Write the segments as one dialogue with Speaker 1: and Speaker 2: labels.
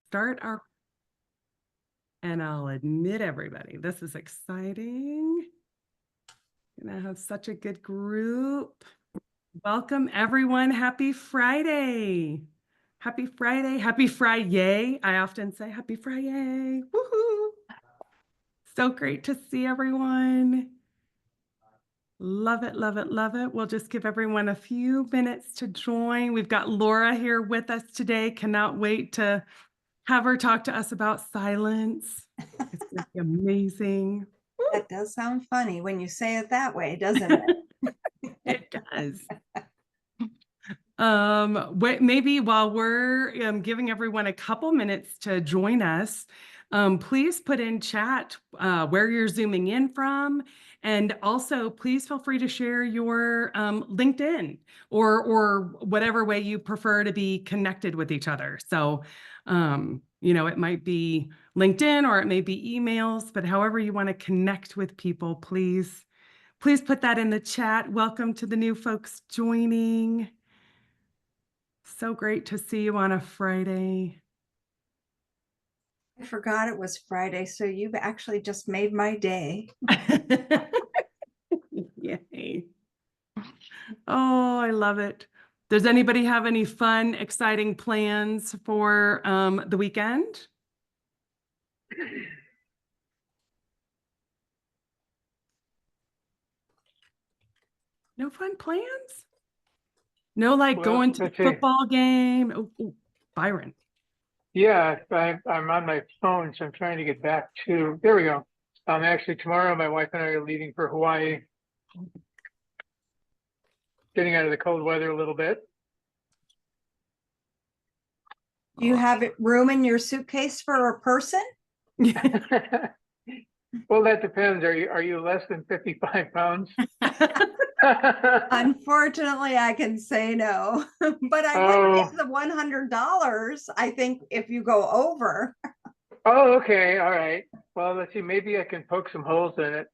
Speaker 1: start our, and I'll admit everybody, this is exciting. Gonna have such a good group. Welcome everyone. Happy Friday. Happy Friday. Happy Friday. I often say happy Friday. Woohoo. So great to see everyone. Love it, love it, love it. We'll just give everyone a few minutes to join. We've got Laura here with us today. Cannot wait to have her talk to us about silence. It's going to be amazing.
Speaker 2: That does sound funny when you say it that way, doesn't it?
Speaker 1: It does. Maybe while we're giving everyone a couple minutes to join us, please put in chat where you're zooming in from. And also, please feel free to share your LinkedIn or whatever way you prefer to be connected with each other. So, it might be LinkedIn or it may be emails, but however you want to connect with people, please put that in the chat. Welcome to the new folks joining. So great to see you on a Friday.
Speaker 2: I forgot it was Friday, so you've actually just made my day.
Speaker 1: Yay. Oh, I love it. Does anybody have any fun, exciting plans for the weekend? No fun plans? No, like going to the football game? Oh, Byron.
Speaker 3: Yeah, I'm on my phone, so I'm trying to get back to, there we go. Actually, tomorrow, my wife and I are leaving for Hawaii, getting out of the cold weather a little bit.
Speaker 2: Do you have room in your suitcase for a person?
Speaker 3: Well, that depends. Are you less than 55 pounds?
Speaker 2: Unfortunately, I can say no, but I would pay the $100, I think, if you go over.
Speaker 3: Oh, okay. All right. Well, let's see. Maybe I can poke some holes in it.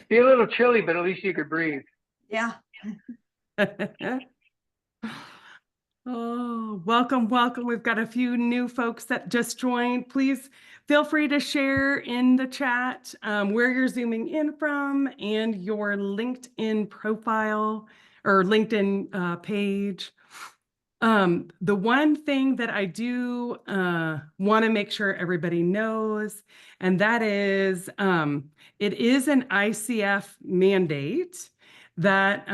Speaker 3: Be a little chilly, but at least you could breathe.
Speaker 2: Yeah.
Speaker 1: Oh, welcome, welcome. We've got a few new folks that just joined. Please feel free to share in the chat where you're zooming in from and your LinkedIn profile or LinkedIn page. The one thing that I do want to make sure everybody knows, and that is it is an ICF mandate that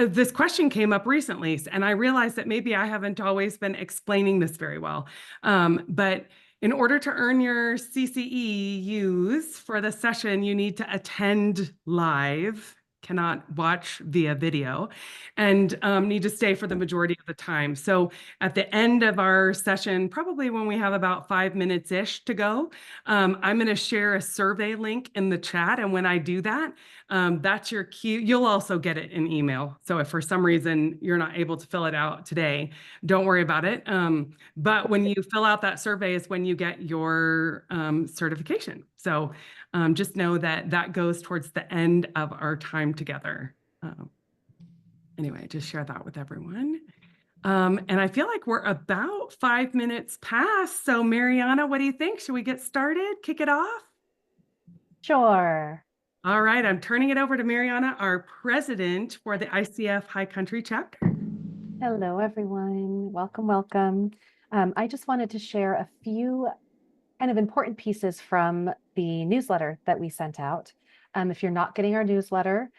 Speaker 1: this question came up recently, and I realized that maybe I haven't always been explaining this very well. But in order to earn your CCEUs for the session, you need to attend live, cannot watch via video, and need to stay for the majority of the time. So at the end of our session, probably when we have about 5 minutes-ish to go, I'm going to share a survey link in the chat. And when I do that, that's your cue. You'll also get it in email. So if for some reason you're not able to fill it out today, don't worry about it. But when you fill out that survey is when you get your certification. So just know that that goes towards the end of our time together. Anyway, just share that with everyone. And I feel like we're about 5 minutes past. So Mariana, what do you think? Should we get started? Kick it off?
Speaker 4: Sure.
Speaker 1: All right, I'm turning it over to Mariana, our president for the ICF High Country chapter.
Speaker 4: Hello, everyone. Welcome, welcome. I just wanted to share a few kind of important pieces from the newsletter that we sent out. If you're not getting our newsletter,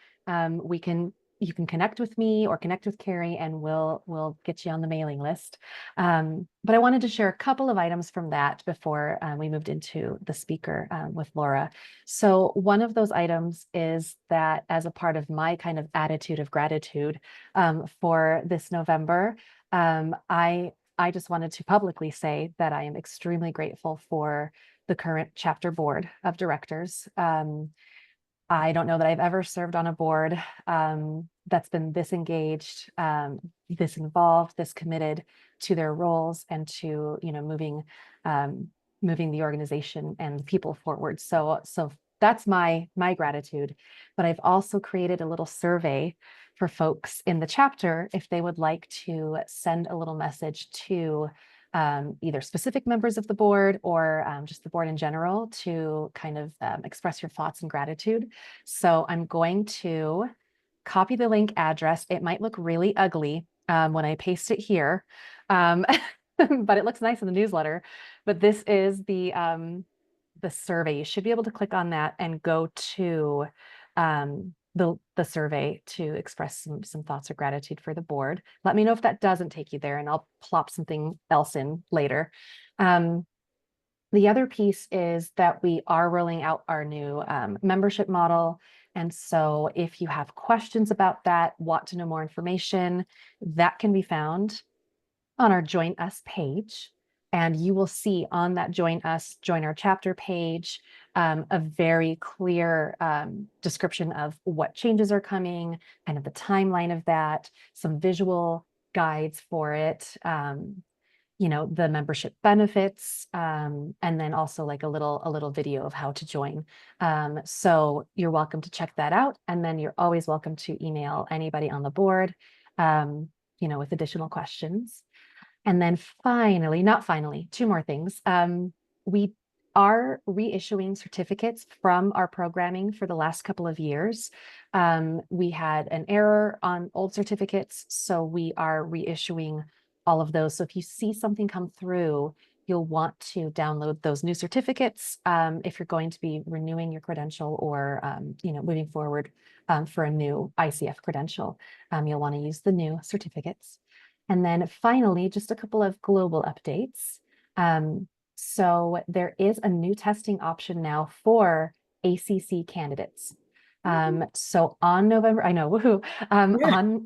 Speaker 4: you can connect with me or connect with Carrie, and we'll get you on the mailing list. But I wanted to share a couple of items from that before we moved into the speaker with Laura. So one of those items is that as a part of my kind of attitude of gratitude for this November, I just wanted to publicly say that I am extremely grateful for the current chapter board of directors. I don't know that I've ever served on a board that's been this engaged, this involved, this committed to their roles and to moving the organization and people forward. So that's my gratitude. But I've also created a little survey for folks in the chapter if they would like to send a little message to either specific members of the board or just the board in general to kind of express your thoughts and gratitude. So I'm going to copy the link address. It might look really ugly when I paste it here, but it looks nice in the newsletter. But this is the survey. You should be able to click on that and go to the survey to express some thoughts or gratitude for the board. Let me know if that doesn't take you there, and I'll plop something else in later. The other piece is that we are rolling out our new membership model. And so if you have questions about that, want to know more information, that can be found on our Join Us page. And you will see on that Join Us, Join Our Chapter page, a very clear description of what changes are coming, kind of the timeline of that, some visual guides for it, you know, the membership benefits, and then also like a little video of how to join. So you're welcome to check that out. And then you're always welcome to email anybody on the board, you know, with additional questions. And then finally, not finally, two more things. We are reissuing certificates from our programming for the last couple of years. We had an error on old certificates, so we are reissuing all of those. So if you see something come through, you'll want to download those new certificates if you're going to be renewing your credential or you know, moving forward for a new ICF credential. You'll want to use the new certificates. And then finally, just a couple of global updates. So there is a new testing option now for ACC candidates. So on November, I know, woohoo,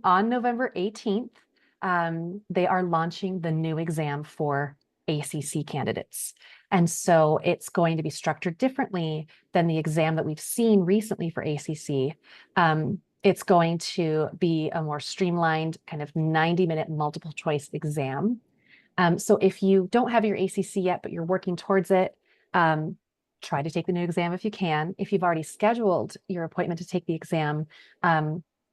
Speaker 4: on November 18th, they are launching the new exam for ACC candidates. And so it's going to be structured differently than the exam that we've seen recently for ACC. It's going to be a more streamlined kind of 90-minute multiple choice exam. So if you don't have your ACC yet, but you're working towards it, try to take the new exam if you can. If you've already scheduled your appointment to take the exam,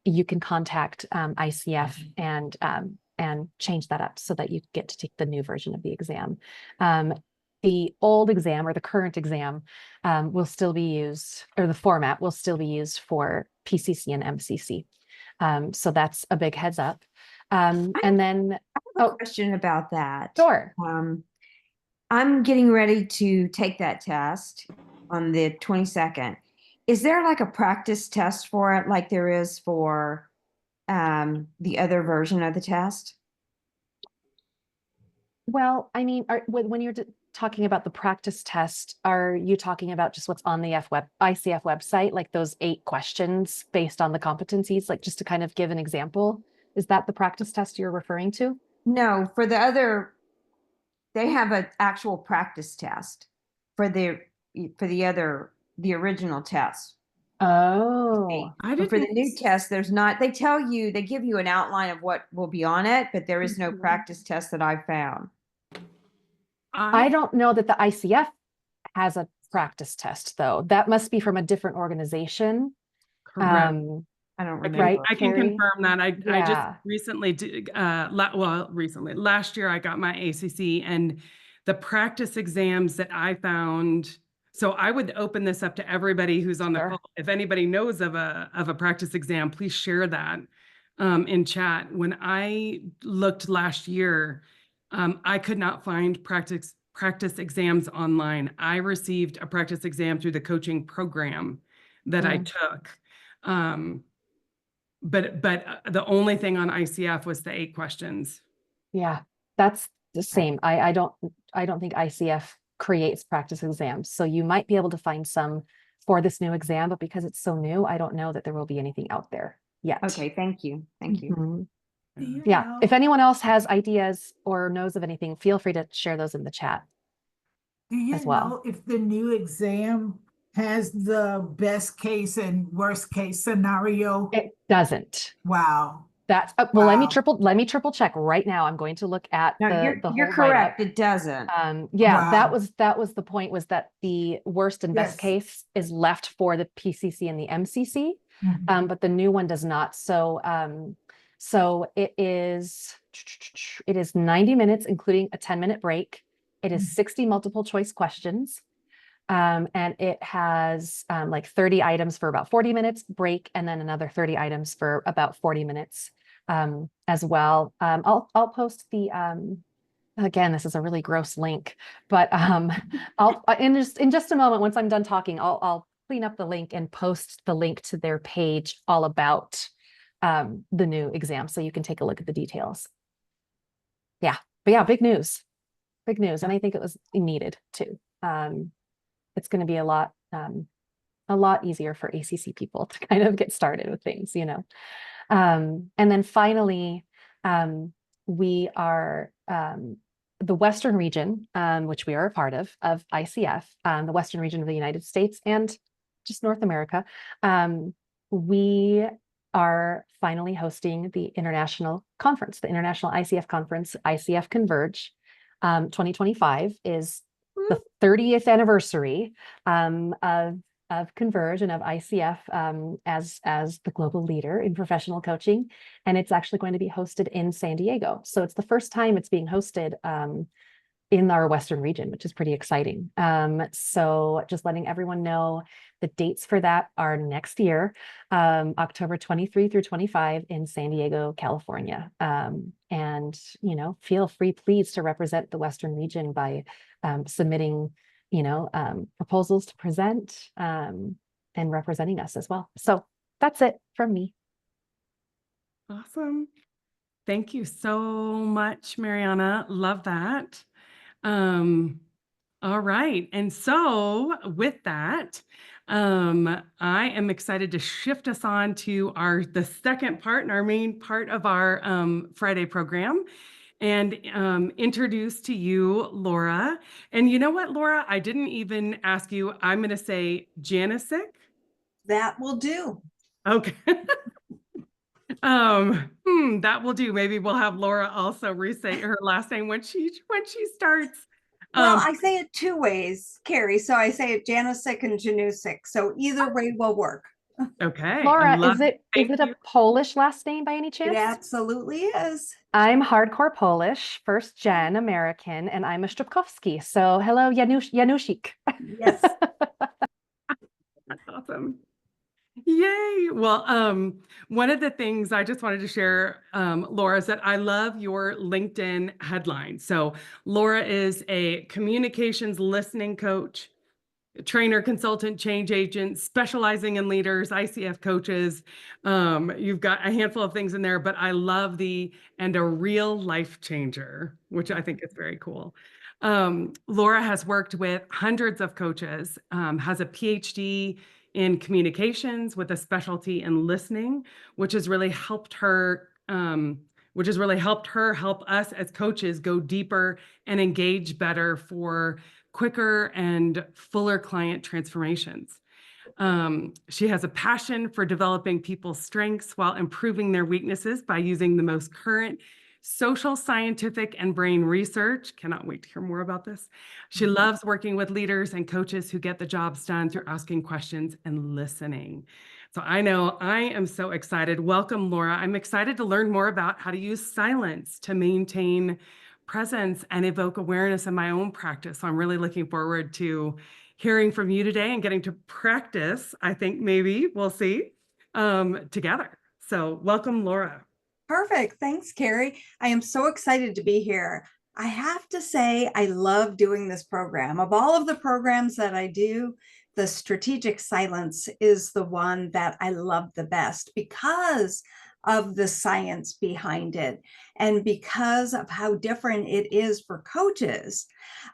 Speaker 4: you can contact ICF and change that up so that you get to take the new version of the exam. The old exam or the current exam will still be used, or the format will still be used for PCC and MCC. So that's a big heads up. And then
Speaker 5: I have a question about that.
Speaker 4: Sure.
Speaker 5: I'm getting ready to take that test on the 22nd. Is there like a practice test for it, like there is for the other version of the test?
Speaker 4: Well, I mean, when you're talking about the practice test, are you talking about just what's on the ICF website, like those 8 questions based on the competencies, like just to kind of give an example? Is that the practice test you're referring to?
Speaker 5: No, for the other, they have an actual practice test for the original test.
Speaker 4: Oh,
Speaker 5: But for the new test, there's not, they give you an outline of what will be on it, but there is no practice test that I found.
Speaker 4: I don't know that the ICF has a practice test, though. That must be from a different organization.
Speaker 1: Correct.
Speaker 5: I don't remember.
Speaker 4: Right,
Speaker 1: I can
Speaker 4: Carrie?
Speaker 1: confirm that. I just
Speaker 4: Yeah.
Speaker 1: recently did, last year I got my ACC, and the practice exams that I found. So I would open this up to everybody who's on the
Speaker 4: Sure.
Speaker 1: call. If anybody knows of a practice exam, please share that in chat. When I looked last year, I could not find practice exams online. I received a practice exam through the coaching program that I took. But the only thing on ICF was the 8 questions.
Speaker 4: Yeah, that's the same. I don't think ICF creates practice exams. So you might be able to find some for this new exam, but because it's so new, I don't know that there will be anything out there yet.
Speaker 5: Okay, thank you. Thank you.
Speaker 4: Mhm. Yeah, if anyone else has ideas or knows of anything, feel free to share those in the chat.
Speaker 6: Do you
Speaker 4: as well.
Speaker 6: know if the new exam has the best case and worst case scenario?
Speaker 4: It doesn't.
Speaker 6: Wow.
Speaker 4: That's well,
Speaker 6: Wow.
Speaker 4: let me triple check right now. I'm going to look at
Speaker 5: No,
Speaker 4: the
Speaker 5: you're
Speaker 4: whole
Speaker 5: correct.
Speaker 4: write-up.
Speaker 5: It doesn't.
Speaker 4: Yeah,
Speaker 6: Wow.
Speaker 4: that was the point, was that the worst and best
Speaker 6: Yes.
Speaker 4: case is left for the PCC and the MCC.
Speaker 6: Mhm.
Speaker 4: but the new one does not. So it is 90 minutes, including a 10-minute break. It is 60 multiple choice questions. And it has like 30 items for about 40 minutes break, and then another 30 items for about 40 minutes as well. I'll post the again, this is a really gross link, but I'll in just a moment, once I'm done talking, I'll clean up the link and post the link to their page all about the new exam, so you can take a look at the details. Yeah, but yeah, big news, and I think it was needed too. It's going to be a lot easier for ACC people to kind of get started with things, you know. And then finally, we are the Western region, which we are a part of ICF, the Western region of the United States and just North America. We are finally hosting the international conference, the International ICF Conference, ICF Converge. 2025 is the 30th anniversary of Converge and of ICF as the global leader in professional coaching. And it's actually going to be hosted in San Diego. So it's the first time it's being hosted in our Western region, which is pretty exciting. So just letting everyone know, the dates for that are next year, October 23 through 25 in San Diego, California. And, you know, feel free, please, to represent the Western region by submitting, you know, proposals to present and representing us as well. So that's it from me.
Speaker 1: Awesome. Thank you so much, Mariana. Love that. All right. And so with that, I am excited to shift us on to the second part and our main part of our Friday program, and introduce to you Laura. And you know what, Laura? I didn't even ask you. I'm going to say Janisic.
Speaker 2: That will do.
Speaker 1: Okay. That will do. Maybe we'll have Laura also restate her last name when she starts.
Speaker 2: Well, I say it two ways, Carrie. So I say it Janisic and Janusic. So either way will work.
Speaker 1: Okay.
Speaker 4: Laura, is it
Speaker 1: Thank
Speaker 4: a
Speaker 1: you.
Speaker 4: Polish last name by any
Speaker 2: It
Speaker 4: chance?
Speaker 2: absolutely is.
Speaker 4: I'm hardcore Polish, first gen American, and I'm a Strupkowski. So hello, Janusik.
Speaker 2: Yes.
Speaker 1: That's awesome. Yay. Well, one of the things I just wanted to share, Laura, is that I love your LinkedIn headline. So Laura is a communications listening coach, trainer, consultant, change agent, specializing in leaders, ICF coaches. You've got a handful of things in there, but I love and a real life changer, which I think is very cool. Laura has worked with hundreds of coaches, has a PhD in communications with a specialty in listening, which has really helped her help us as coaches go deeper and engage better for quicker and fuller client transformations. She has a passion for developing people's strengths while improving their weaknesses by using the most current social, scientific, and brain research. Cannot wait to hear more about this. She loves working with leaders and coaches who get the jobs done through asking questions and listening. So I know I am so excited. Welcome, Laura. I'm excited to learn more about how to use silence to maintain presence and evoke awareness in my own practice. So I'm really looking forward to hearing from you today and getting to practice. I think maybe we'll see together. So welcome, Laura.
Speaker 2: Perfect. Thanks, Carrie. I am so excited to be here. I have to say, I love doing this program. Of all of the programs that I do, the strategic silence is the one that I love the best because of the science behind it and because of how different it is for coaches.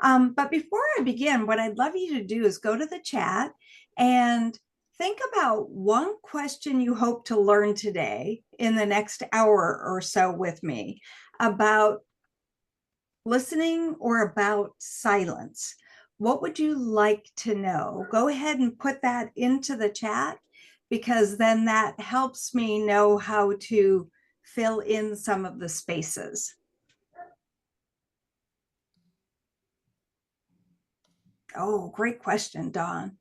Speaker 2: But before I begin, what I'd love you to do is go to the chat and think about one question you hope to learn today in the next hour or so with me about listening or about silence. What would you like to know? Go ahead and put that into the chat, because then that helps me know how to fill in some of the spaces. Oh, great question, Dawn.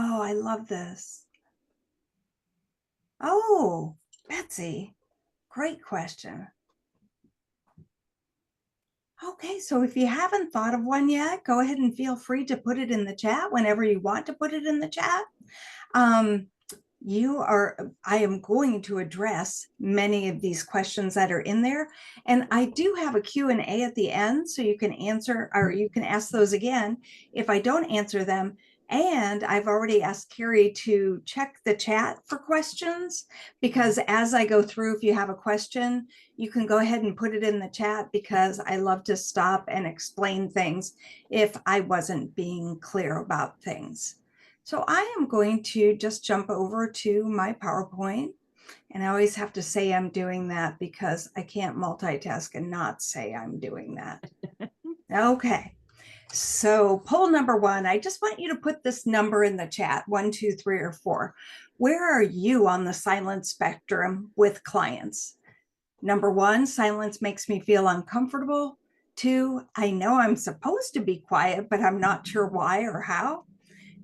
Speaker 2: Oh, I love this. Oh, Betsy, great question. Okay, so if you haven't thought of one yet, go ahead and feel free to put it in the chat whenever you want to put it in the chat. I am going to address many of these questions that are in there. And I do have a Q&A at the end, so you can answer, or you can ask those again if I don't answer them. And I've already asked Carrie to check the chat for questions, because as I go through, if you have a question, you can go ahead and put it in the chat, because I love to stop and explain things if I wasn't being clear about things. So I am going to just jump over to my PowerPoint, and I always have to say I'm doing that because I can't multitask and not say I'm doing that. Okay. So poll number 1, I just want you to put this number in the chat, 1, 2, 3, or 4. Where are you on the silence spectrum with clients? Number 1, silence makes me feel uncomfortable. 2, I know I'm supposed to be quiet, but I'm not sure why or how.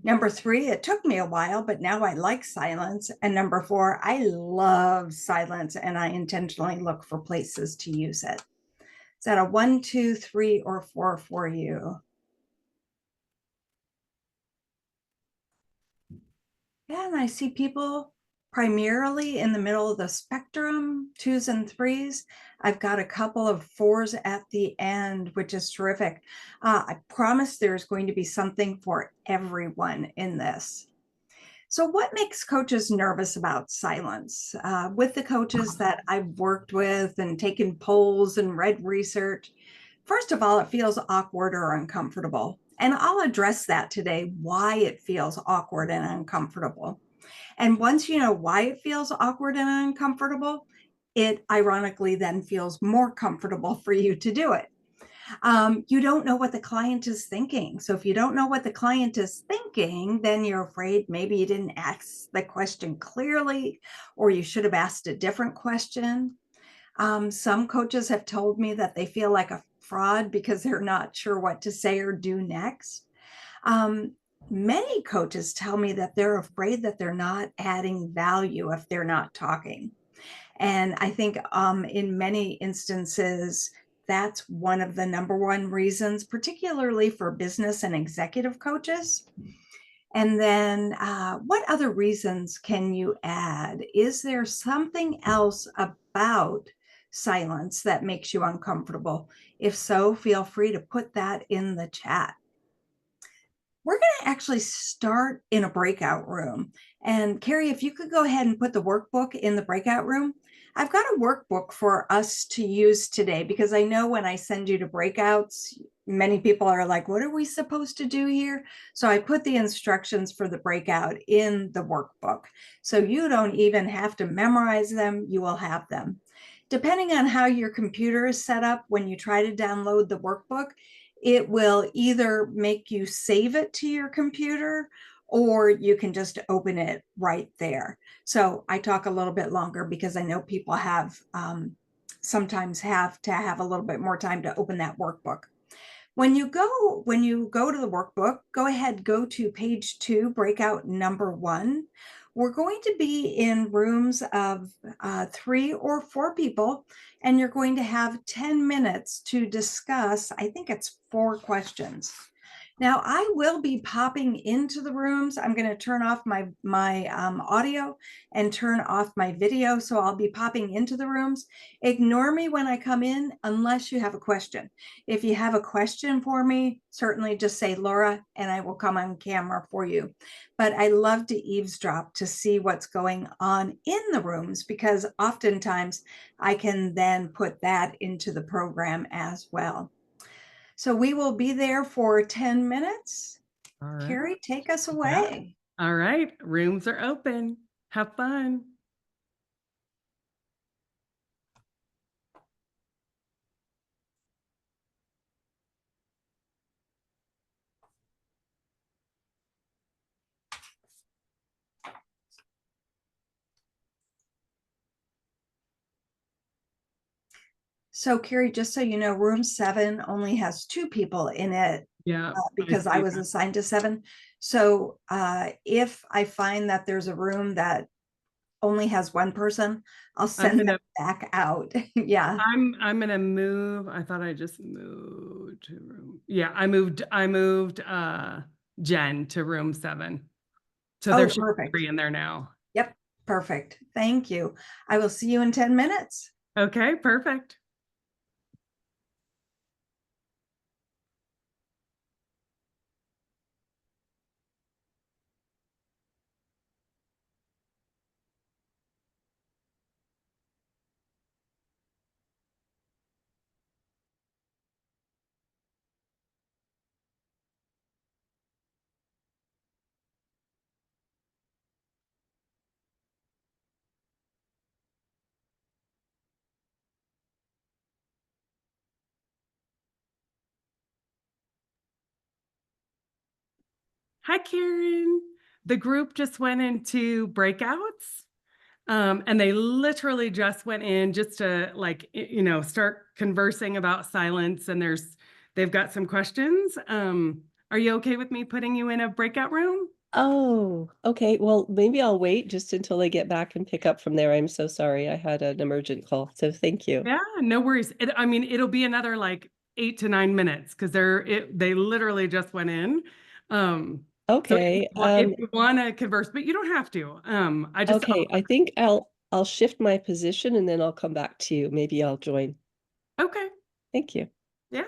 Speaker 2: Number 3, it took me a while, but now I like silence. And number 4, I love silence and I intentionally look for places to use it. Is that a 1, 2, 3, or 4 for you? Yeah, and I see people primarily in the middle of the spectrum, 2s and 3s. I've got a couple of 4s at the end, which is terrific. I promise there's going to be something for everyone in this. So what makes coaches nervous about silence? With the coaches that I've worked with and taken polls and read research, first of all, it feels awkward or uncomfortable. And I'll address that today, why it feels awkward and uncomfortable. And once you know why it feels awkward and uncomfortable, it ironically then feels more comfortable for you to do it. You don't know what the client is thinking. So if you don't know what the client is thinking, then you're afraid maybe you didn't ask the question clearly, or you should have asked a different question. Some coaches have told me that they feel like a fraud because they're not sure what to say or do next. Many coaches tell me that they're afraid that they're not adding value if they're not talking. And I think in many instances, that's one of the number one reasons, particularly for business and executive coaches. And then what other reasons can you add? Is there something else about silence that makes you uncomfortable? If so, feel free to put that in the chat. We're going to actually start in a breakout room. And Carrie, if you could go ahead and put the workbook in the breakout room. I've got a workbook for us to use today, because I know when I send you to breakouts, many people are like, what are we supposed to do here? So I put the instructions for the breakout in the workbook. So you don't even have to memorize them, you will have them. Depending on how your computer is set up, when you try to download the workbook, it will either make you save it to your computer, or you can just open it right there. So I talk a little bit longer because I know people have sometimes have to have a little bit more time to open that workbook. When you go to the workbook, go ahead, go to page 2, breakout number 1. We're going to be in rooms of 3 or 4 people, and you're going to have 10 minutes to discuss, I think it's 4 questions. Now, I will be popping into the rooms. I'm going to turn off my audio and turn off my video. So I'll be popping into the rooms. Ignore me when I come in, unless you have a question. If you have a question for me, certainly just say Laura, and I will come on camera for you. But I love to eavesdrop to see what's going on in the rooms, because oftentimes I can then put that into the program as well. So we will be there for 10 minutes.
Speaker 1: All right.
Speaker 2: Carrie, take us away.
Speaker 1: All right. Rooms are open. Have fun.
Speaker 2: So Carrie, just so you know, room 7 only has 2 people in it
Speaker 1: Yeah.
Speaker 2: because I
Speaker 1: see
Speaker 2: was
Speaker 1: that.
Speaker 2: assigned to 7. So if I find that there's a room that only has one person, I'll send them back out. Yeah.
Speaker 1: I'm gonna move. I thought I just moved to room. Yeah, I moved Jen to room 7. So
Speaker 2: Oh,
Speaker 1: there should be
Speaker 2: perfect.
Speaker 1: 3 in there now.
Speaker 2: Yep. Perfect. Thank you. I will see you in 10 minutes.
Speaker 1: Okay, perfect. Hi, Karen. The group just went into breakouts. And they literally just went in just to start conversing about silence. And they've got some questions. Are you okay with me putting you in a breakout room?
Speaker 7: Oh, okay. Well, maybe I'll wait just until they get back and pick up from there. I'm so sorry. I had an emergent call. So thank you.
Speaker 1: Yeah, no worries. It'll be another like 8 to 9 minutes because they literally just went in. So
Speaker 7: Okay.
Speaker 1: if you want to converse, but you don't have to.
Speaker 7: Okay. I think I'll shift my position and then I'll come back to you. Maybe I'll join.
Speaker 1: Okay.
Speaker 7: Thank you.
Speaker 1: Yeah.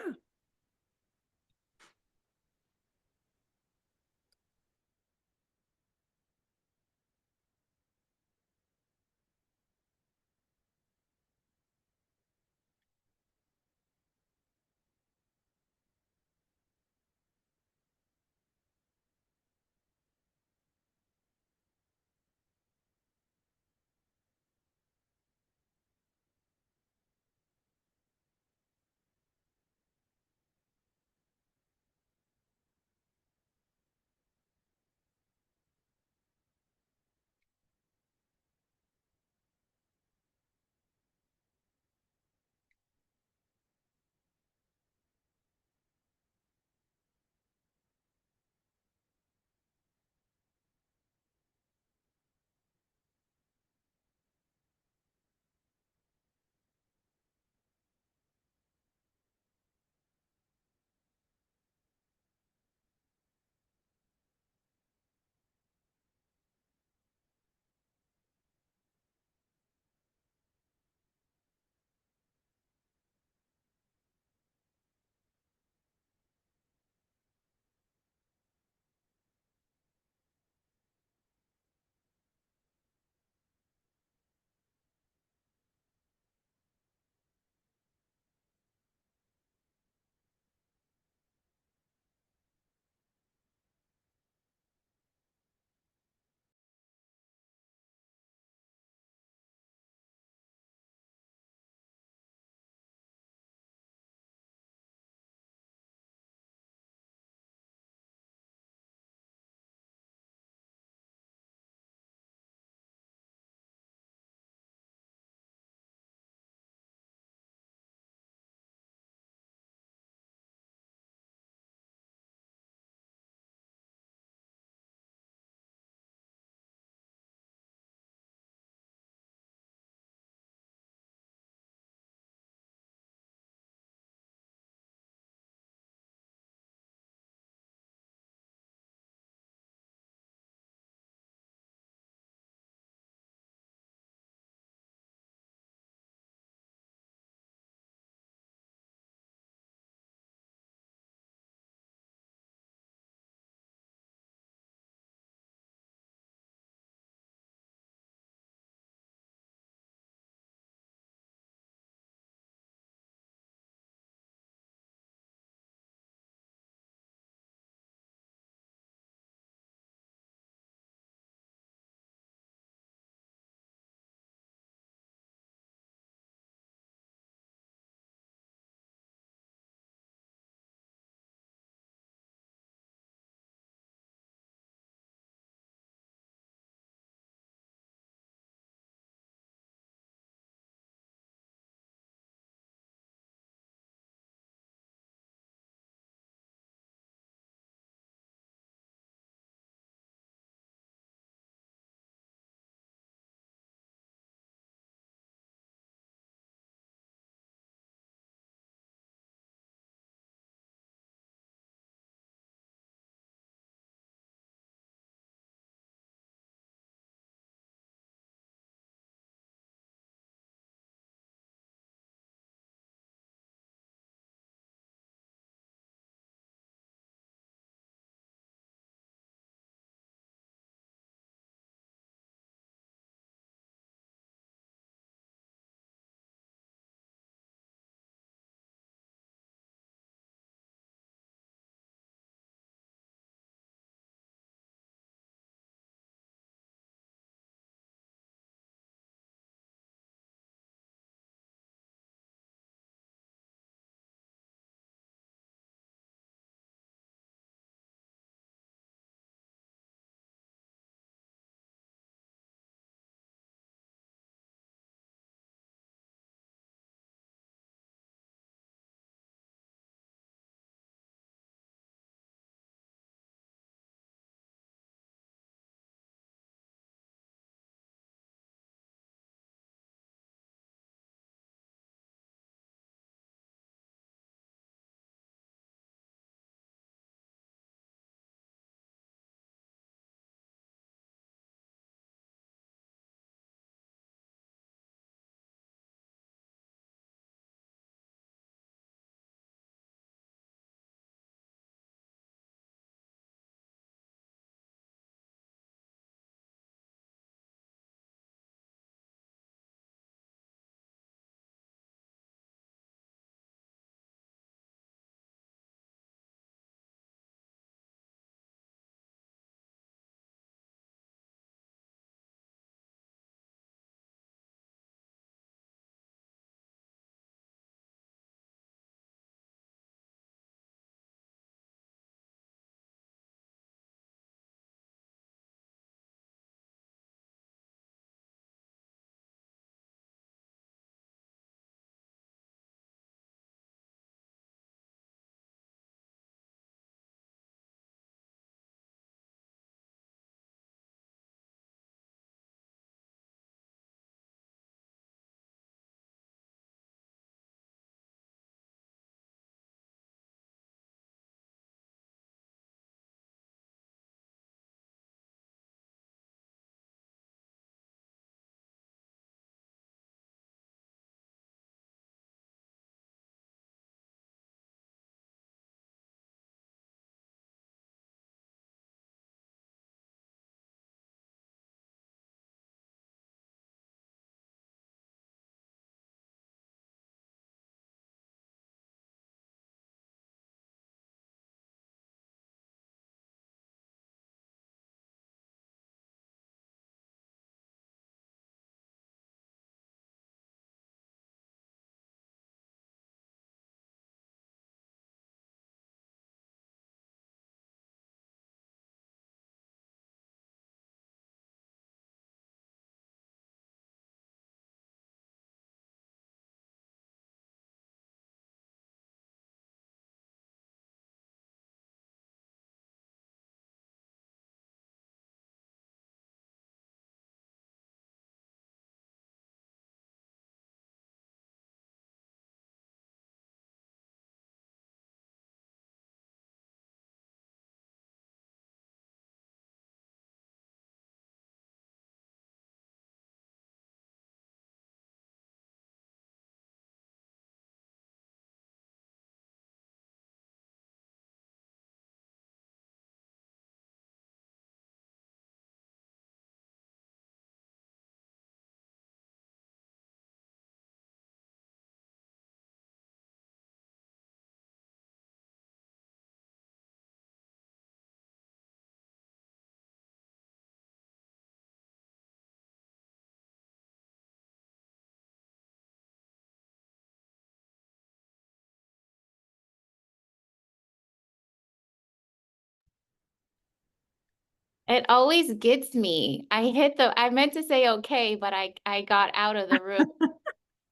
Speaker 8: It always gets me. I meant to say okay, but I got out of the room.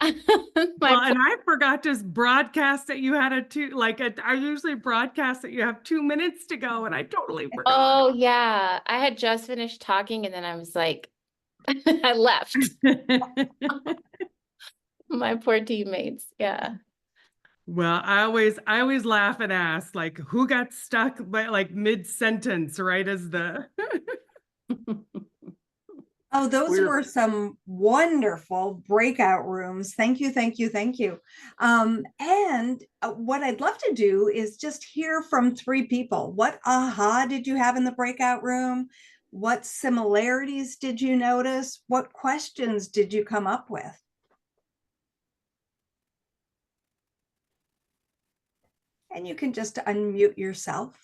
Speaker 1: Well, and I forgot to broadcast that you had I usually broadcast that you have 2 minutes to go, and I totally forgot.
Speaker 8: Oh yeah, I had just finished talking and then I was like, I left. My poor teammates. Yeah.
Speaker 1: Well, I always laugh and ask, like, who got stuck by like mid-sentence, right? As the
Speaker 2: Oh, those
Speaker 3: We're-
Speaker 2: were some wonderful breakout rooms. Thank you, thank you, thank you. And what I'd love to do is just hear from 3 people. What aha did you have in the breakout room? What similarities did you notice? What questions did you come up with? And you can just unmute yourself.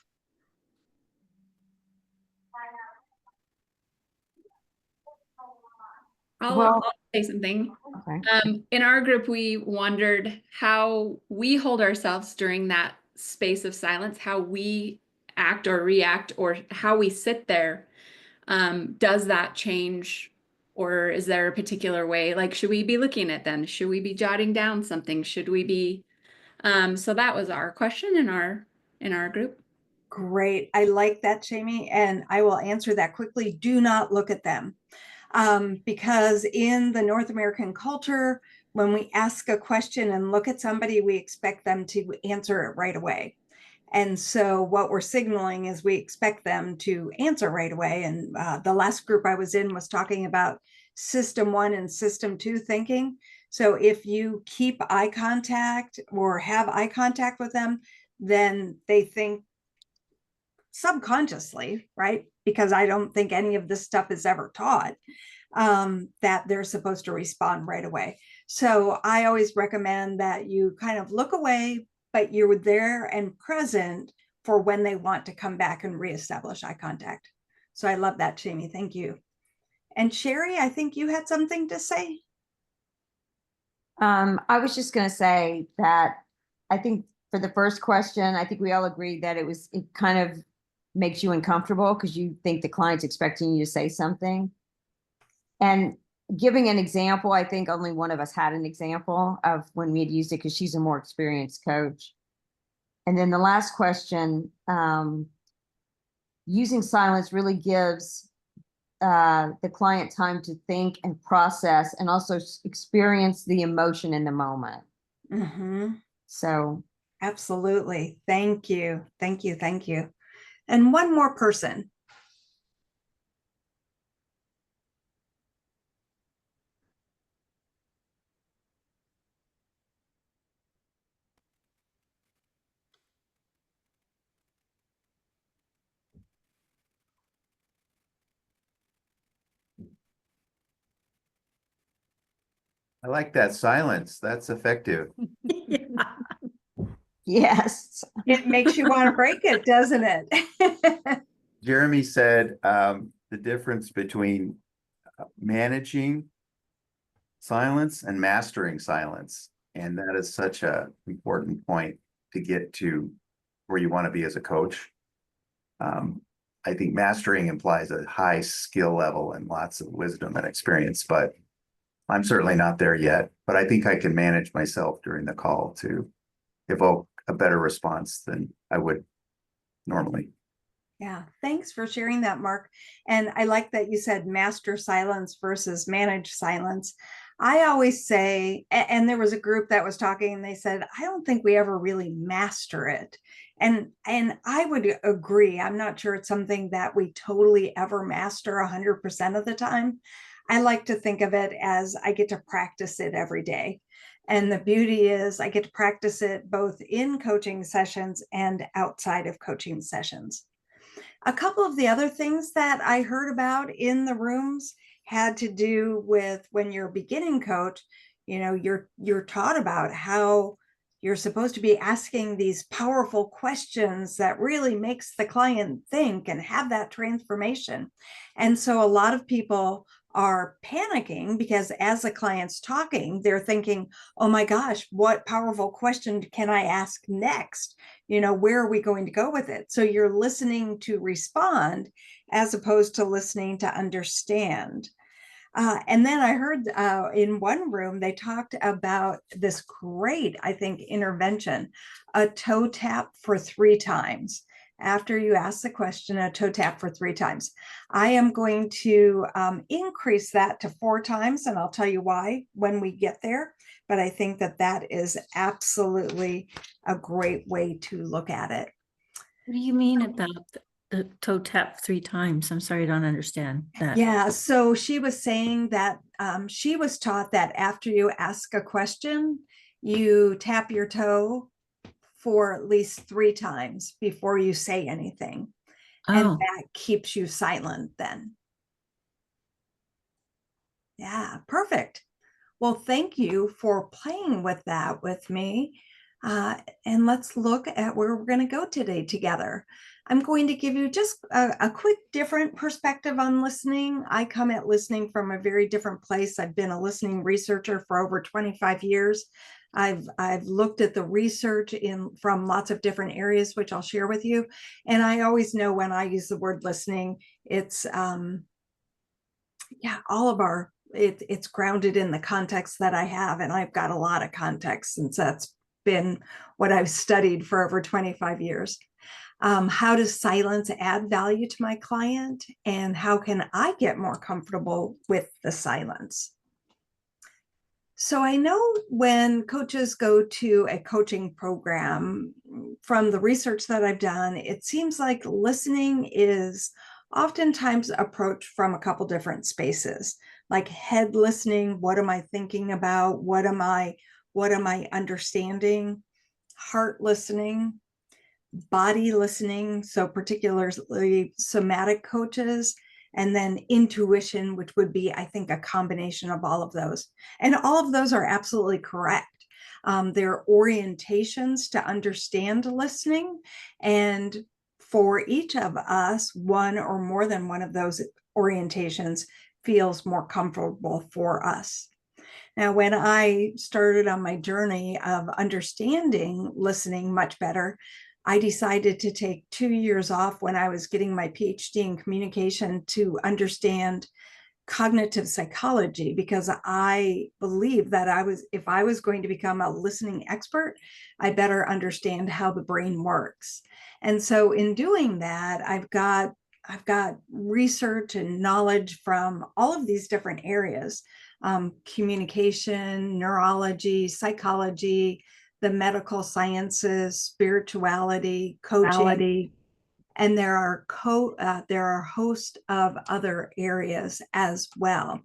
Speaker 5: Well-
Speaker 9: I'll say something.
Speaker 5: Okay.
Speaker 9: In our group, we wondered how we hold ourselves during that space of silence, how we act or react, or how we sit there. Does that change, or is there a particular way? Like, should we be looking at them? Should we be jotting down something? Should we be? So that was our question in our group.
Speaker 2: Great. I like that, Jamie, and I will answer that quickly. Do not look at them. Because in the North American culture, when we ask a question and look at somebody, we expect them to answer it right away. And so what we're signaling is we expect them to answer right away. And the last group I was in was talking about system 1 and system 2 thinking. So if you keep eye contact or have eye contact with them, then they think subconsciously, right? Because I don't think any of this stuff is ever taught, that they're supposed to respond right away. So I always recommend that you kind of look away, but you're there and present for when they want to come back and reestablish eye contact. So I love that, Jamie. Thank you. And Sherry, I think you had something to say.
Speaker 5: I was just going to say that I think for the first question, I think we all agreed that it kind of makes you uncomfortable because you think the client's expecting you to say something. And giving an example, I think only one of us had an example of when we had used it because she's a more experienced coach. And then the last question, using silence really gives the client time to think and process and also experience the emotion in the moment.
Speaker 2: Mm-hmm.
Speaker 5: So
Speaker 2: absolutely. Thank you. Thank you. Thank you. And one more person.
Speaker 10: I like that silence. That's effective.
Speaker 5: yes.
Speaker 2: It makes you want to break it, doesn't it?
Speaker 10: Jeremy said the difference between managing silence and mastering silence. And that is such an important point to get to where you want to be as a coach. I think mastering implies a high skill level and lots of wisdom and experience, but I'm certainly not there yet. But I think I can manage myself during the call to evoke a better response than I would normally.
Speaker 2: Yeah, thanks for sharing that, Mark. And I like that you said master silence versus manage silence. I always say, and there was a group that was talking and they said, I don't think we ever really master it. And I would agree. I'm not sure it's something that we totally ever master 100% of the time. I like to think of it as I get to practice it every day. And the beauty is I get to practice it both in coaching sessions and outside of coaching sessions. A couple of the other things that I heard about in the rooms had to do with when you're a beginning coach, you know, you're taught about how you're supposed to be asking these powerful questions that really makes the client think and have that transformation. And so a lot of people are panicking because as the client's talking, they're thinking, oh my gosh, what powerful question can I ask next? where are we going to go with it? So you're listening to respond as opposed to listening to understand. And then I heard in one room, they talked about this great, I think, intervention, a toe tap for 3 times. After you ask the question, a toe tap for 3 times. I am going to increase that to 4 times, and I'll tell you why when we get there. But I think that that is absolutely a great way to look at it.
Speaker 11: What do you mean about the toe tap 3 times? I'm sorry, I don't understand that.
Speaker 2: Yeah, so she was saying that she was taught that after you ask a question, you tap your toe for at least 3 times before you say anything. And
Speaker 11: Oh,
Speaker 2: that keeps you silent then. Yeah, perfect. Well, thank you for playing with that with me. And let's look at where we're going to go today together. I'm going to give you just a quick different perspective on listening. I come at listening from a very different place. I've been a listening researcher for over 25 years. I've looked at the research from lots of different areas, which I'll share with you. And I always know when I use the word listening, it's all of it's grounded in the context that I have, and I've got a lot of context since that's been what I've studied for over 25 years. How does silence add value to my client, and how can I get more comfortable with the silence? So I know when coaches go to a coaching program, from the research that I've done, it seems like listening is oftentimes approached from a couple different spaces, like head listening. What am I thinking about? What am I understanding? Heart listening, body listening, so particularly somatic coaches, and then intuition, which would be, I think, a combination of all of those. And all of those are absolutely correct. They're orientations to understand listening. And for each of us, one or more than one of those orientations feels more comfortable for us. Now, when I started on my journey of understanding listening much better, I decided to take 2 years off when I was getting my PhD in communication to understand cognitive psychology, because I believe that if I was going to become a listening expert, I better understand how the brain works. And so in doing that, I've got research and knowledge from all of these different areas, communication, neurology, psychology, the medical sciences, spirituality, coaching, and there are a host of other areas as well.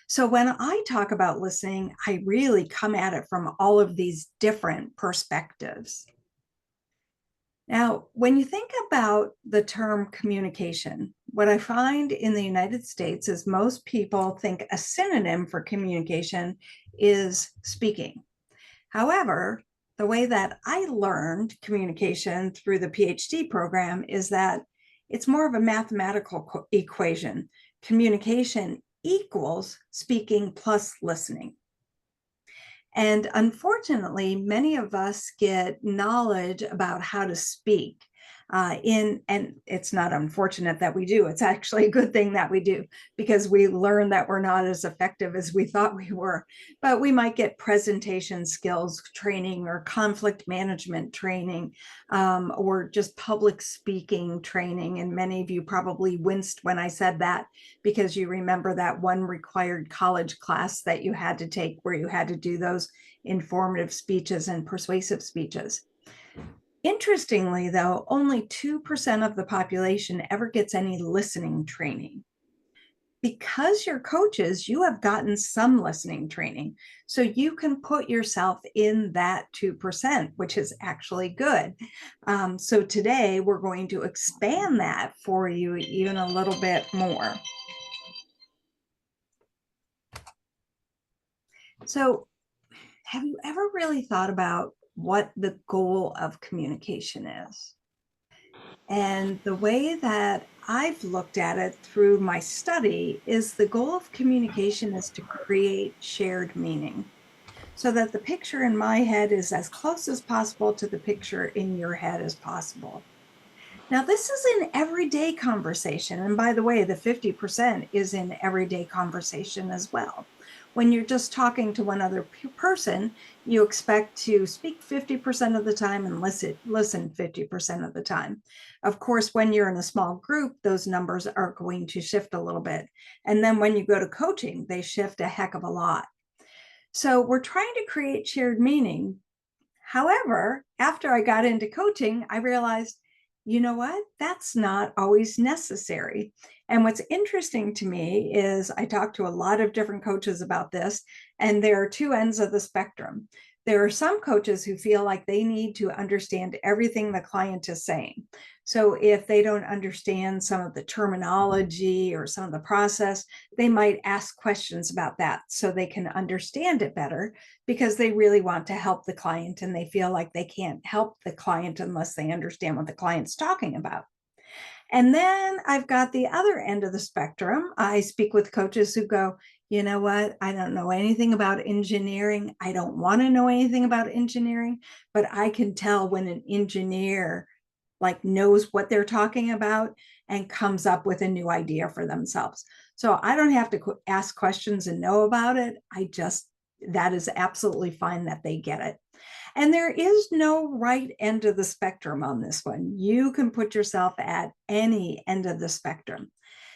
Speaker 2: So when I talk about listening, I really come at it from all of these different perspectives. Now, when you think about the term communication, what I find in the United States is most people think a synonym for communication is speaking. However, the way that I learned communication through the PhD program is that it's more of a mathematical equation. Communication equals speaking plus listening. And unfortunately, many of us get knowledge about how to speak and it's not unfortunate that we do. It's actually a good thing that we do, because we learn that we're not as effective as we thought we were. But we might get presentation skills training or conflict management training or just public speaking training. And many of you probably winced when I said that, because you remember that one required college class that you had to take where you had to do those informative speeches and persuasive speeches. Interestingly, though, only 2% of the population ever gets any listening training. Because you're coaches, you have gotten some listening training. So you can put yourself in that 2%, which is actually good. So today we're going to expand that for you even a little bit more. So have you ever really thought about what the goal of communication is? And the way that I've looked at it through my study is the goal of communication is to create shared meaning. so that the picture in my head is as close as possible to the picture in your head as possible. Now, this is an everyday conversation. And by the way, the 50% is in everyday conversation as well. When you're just talking to one other person, you expect to speak 50% of the time and listen 50% of the time. Of course, when you're in a small group, those numbers are going to shift a little bit. And then when you go to coaching, they shift a heck of a lot. So we're trying to create shared meaning. However, after I got into coaching, I realized, you know what? That's not always necessary. And what's interesting to me is I talk to a lot of different coaches about this, and there are two ends of the spectrum. There are some coaches who feel like they need to understand everything the client is saying. So if they don't understand some of the terminology or some of the process, they might ask questions about that so they can understand it better, because they really want to help the client and they feel like they can't help the client unless they understand what the client's talking about. And then I've got the other end of the spectrum. I speak with coaches who go, you know what? I don't know anything about engineering. I don't want to know anything about engineering, but I can tell when an engineer like knows what they're talking about and comes up with a new idea for themselves. So I don't have to ask questions and know about it. That is absolutely fine that they get it. And there is no right end of the spectrum on this one. You can put yourself at any end of the spectrum.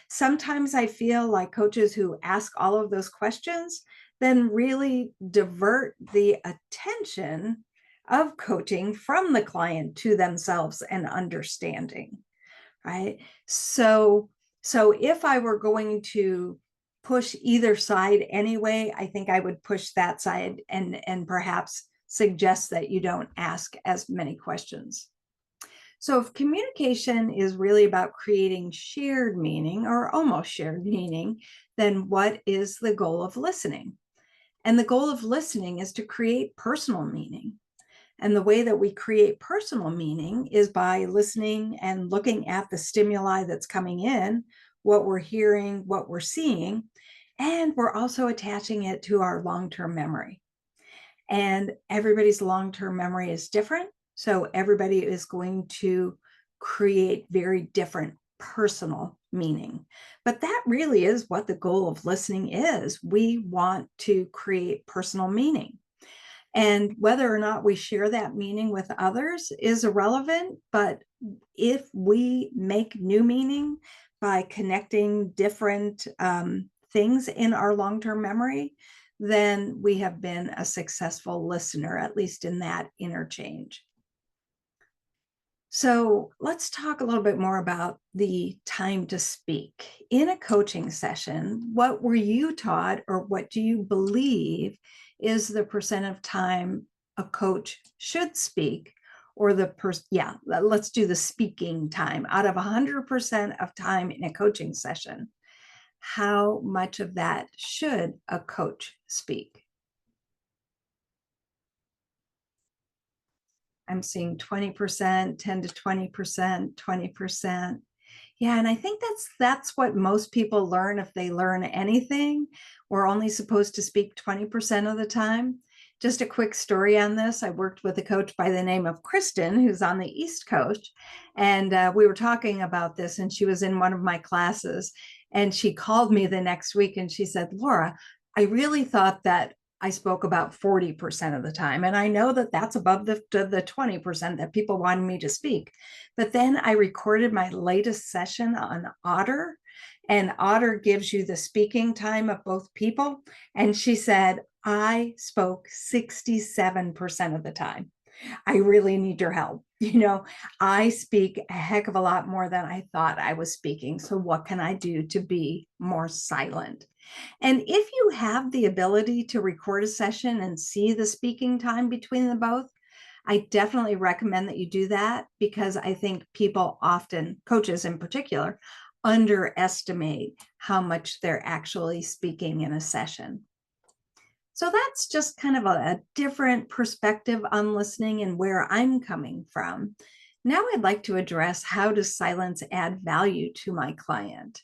Speaker 2: Sometimes I feel like coaches who ask all of those questions then really divert the attention of coaching from the client to themselves and understanding, right? So if I were going to push either side anyway, I think I would push that side and perhaps suggest that you don't ask as many questions. So if communication is really about creating shared meaning or almost shared meaning, then what is the goal of listening? And the goal of listening is to create personal meaning. And the way that we create personal meaning is by listening and looking at the stimuli that's coming in, what we're hearing, what we're seeing, and we're also attaching it to our long-term memory. And everybody's long-term memory is different. So everybody is going to create very different personal meaning. But that really is what the goal of listening is. We want to create personal meaning. And whether or not we share that meaning with others is irrelevant. But if we make new meaning by connecting different things in our long-term memory, then we have been a successful listener, at least in that interchange. So let's talk a little bit more about the time to speak. In a coaching session, what were you taught, or what do you believe is the percent of time a coach should speak, or let's do the speaking time. Out of 100% of time in a coaching session, how much of that should a coach speak? I'm seeing 20%, 10 to 20%, 20%. Yeah, and I think that's what most people learn if they learn anything. We're only supposed to speak 20% of the time. Just a quick story on this. I worked with a coach by the name of Kristen, who's on the East Coast, and we were talking about this, and she was in one of my classes, and she called me the next week and she said, Laura, I really thought that I spoke about 40% of the time. And I know that that's above the 20% that people wanted me to speak. But then I recorded my latest session on Otter, and Otter gives you the speaking time of both people. And she said, I spoke 67% of the time. I really need your help. I speak a heck of a lot more than I thought I was speaking. So what can I do to be more silent? And if you have the ability to record a session and see the speaking time between them both, I definitely recommend that you do that, because I think people often, coaches in particular, underestimate how much they're actually speaking in a session. So that's just kind of a different perspective on listening and where I'm coming from. Now I'd like to address, how does silence add value to my client?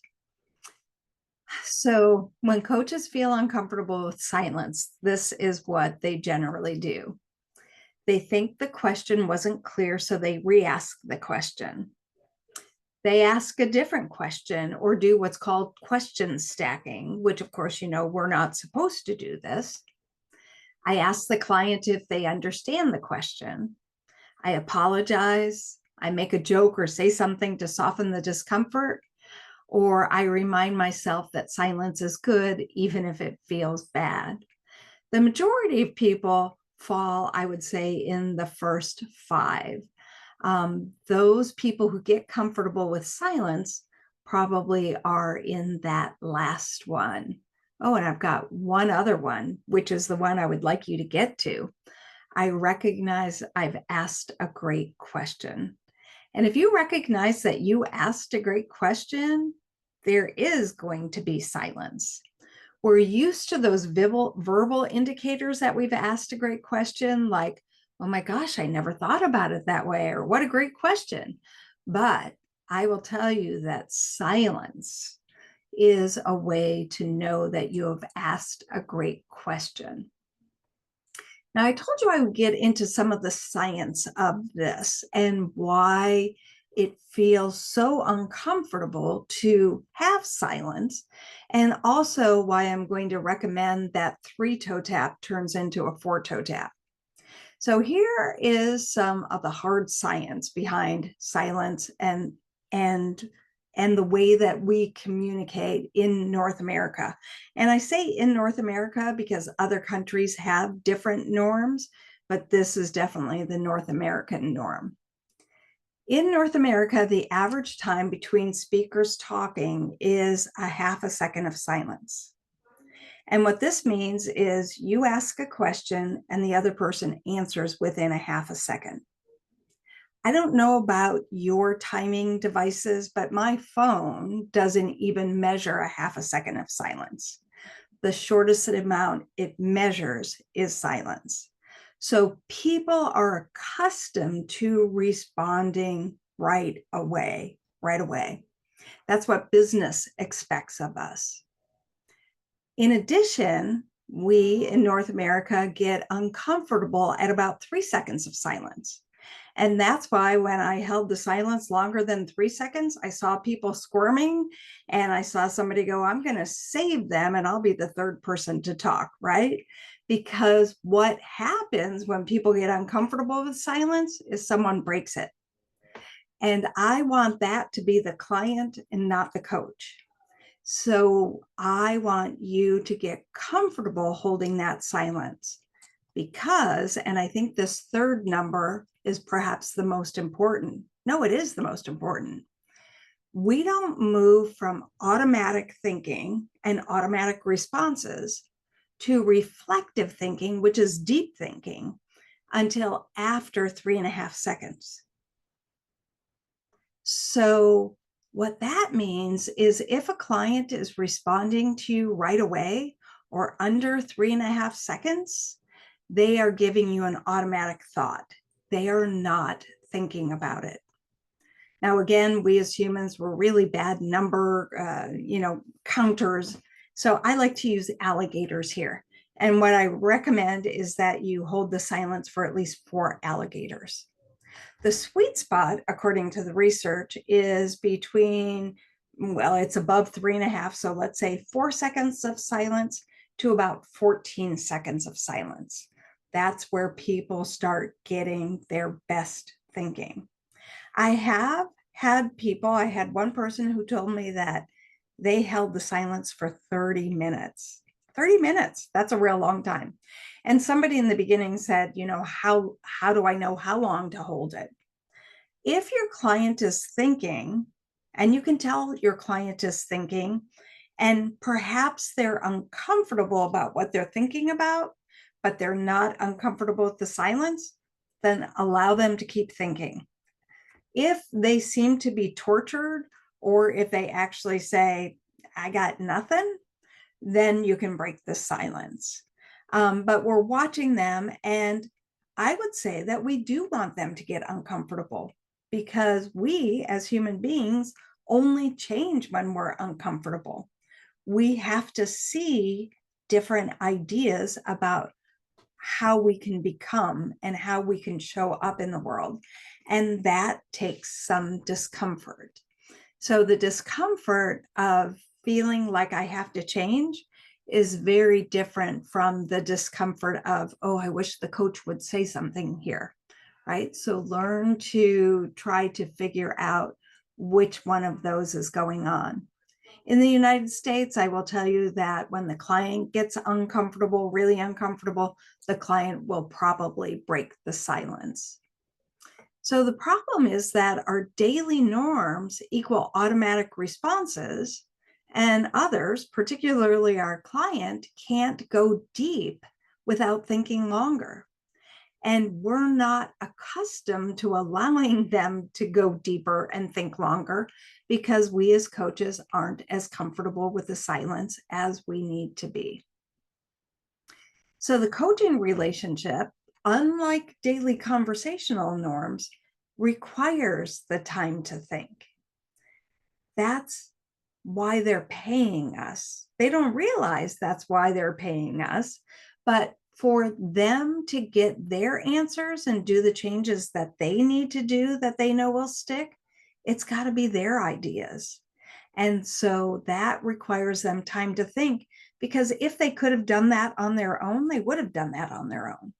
Speaker 2: So when coaches feel uncomfortable with silence, this is what they generally do. They think the question wasn't clear, so they re-ask the question. They ask a different question or do what's called question stacking, which of course, we're not supposed to do this. I ask the client if they understand the question. I apologize. I make a joke or say something to soften the discomfort, or I remind myself that silence is good, even if it feels bad. The majority of people fall, I would say, in the first 5. Those people who get comfortable with silence probably are in that last one. Oh, and I've got one other one, which is the one I would like you to get to. I recognize I've asked a great question. And if you recognize that you asked a great question, there is going to be silence. We're used to those verbal indicators that we've asked a great question, like, oh my gosh, I never thought about it that way, or what a great question. But I will tell you that silence is a way to know that you have asked a great question. Now, I told you I would get into some of the science of this and why it feels so uncomfortable to have silence, and also why I'm going to recommend that 3-toe tap turns into a 4-toe tap. So here is some of the hard science behind silence and the way that we communicate in North America. And I say in North America because other countries have different norms, but this is definitely the North American norm. In North America, the average time between speakers talking is a half a second of silence. And what this means is you ask a question and the other person answers within a half a second. I don't know about your timing devices, but my phone doesn't even measure a half a second of silence. The shortest amount it measures is silence. So people are accustomed to responding right away. That's what business expects of us. In addition, we in North America get uncomfortable at about 3 seconds of silence. And that's why when I held the silence longer than 3 seconds, I saw people squirming and I saw somebody go, I'm going to save them and I'll be the third person to talk, right? Because what happens when people get uncomfortable with silence is someone breaks it. And I want that to be the client and not the coach. So I want you to get comfortable holding that silence because, and I think this third number is perhaps the most important. No, it is the most important. We don't move from automatic thinking and automatic responses to reflective thinking, which is deep thinking, until after 3.5 seconds. So what that means is if a client is responding to you right away or under 3.5 seconds, they are giving you an automatic thought. They are not thinking about it. Now, again, we as humans, we're really bad number, counters. So I like to use alligators here. And what I recommend is that you hold the silence for at least 4 alligators. The sweet spot, according to the research, is between, well, it's above 3.5. So let's say 4 seconds of silence to about 14 seconds of silence. That's where people start getting their best thinking. I have had people, I had one person who told me that they held the silence for 30 minutes. 30 minutes, that's a real long time. And somebody in the beginning said, how do I know how long to hold it? If your client is thinking, and you can tell your client is thinking, and perhaps they're uncomfortable about what they're thinking about, but they're not uncomfortable with the silence, then allow them to keep thinking. If they seem to be tortured, or if they actually say, I got nothing, then you can break the silence. But we're watching them, and I would say that we do want them to get uncomfortable because we as human beings only change when we're uncomfortable. we have to see different ideas about how we can become and how we can show up in the world. And that takes some discomfort. So the discomfort of feeling like I have to change is very different from the discomfort of, oh, I wish the coach would say something here, right? So learn to try to figure out which one of those is going on. In the United States, I will tell you that when the client gets uncomfortable, really uncomfortable, the client will probably break the silence. So the problem is that our daily norms equal automatic responses, and others, particularly our client, can't go deep without thinking longer. And we're not accustomed to allowing them to go deeper and think longer because we as coaches aren't as comfortable with the silence as we need to be. So the coaching relationship, unlike daily conversational norms, requires the time to think. That's why they're paying us. They don't realize that's why they're paying us, but for them to get their answers and do the changes that they need to do that they know will stick, it's got to be their ideas. And so that requires them time to think, because if they could have done that on their own, they would have done that on their own.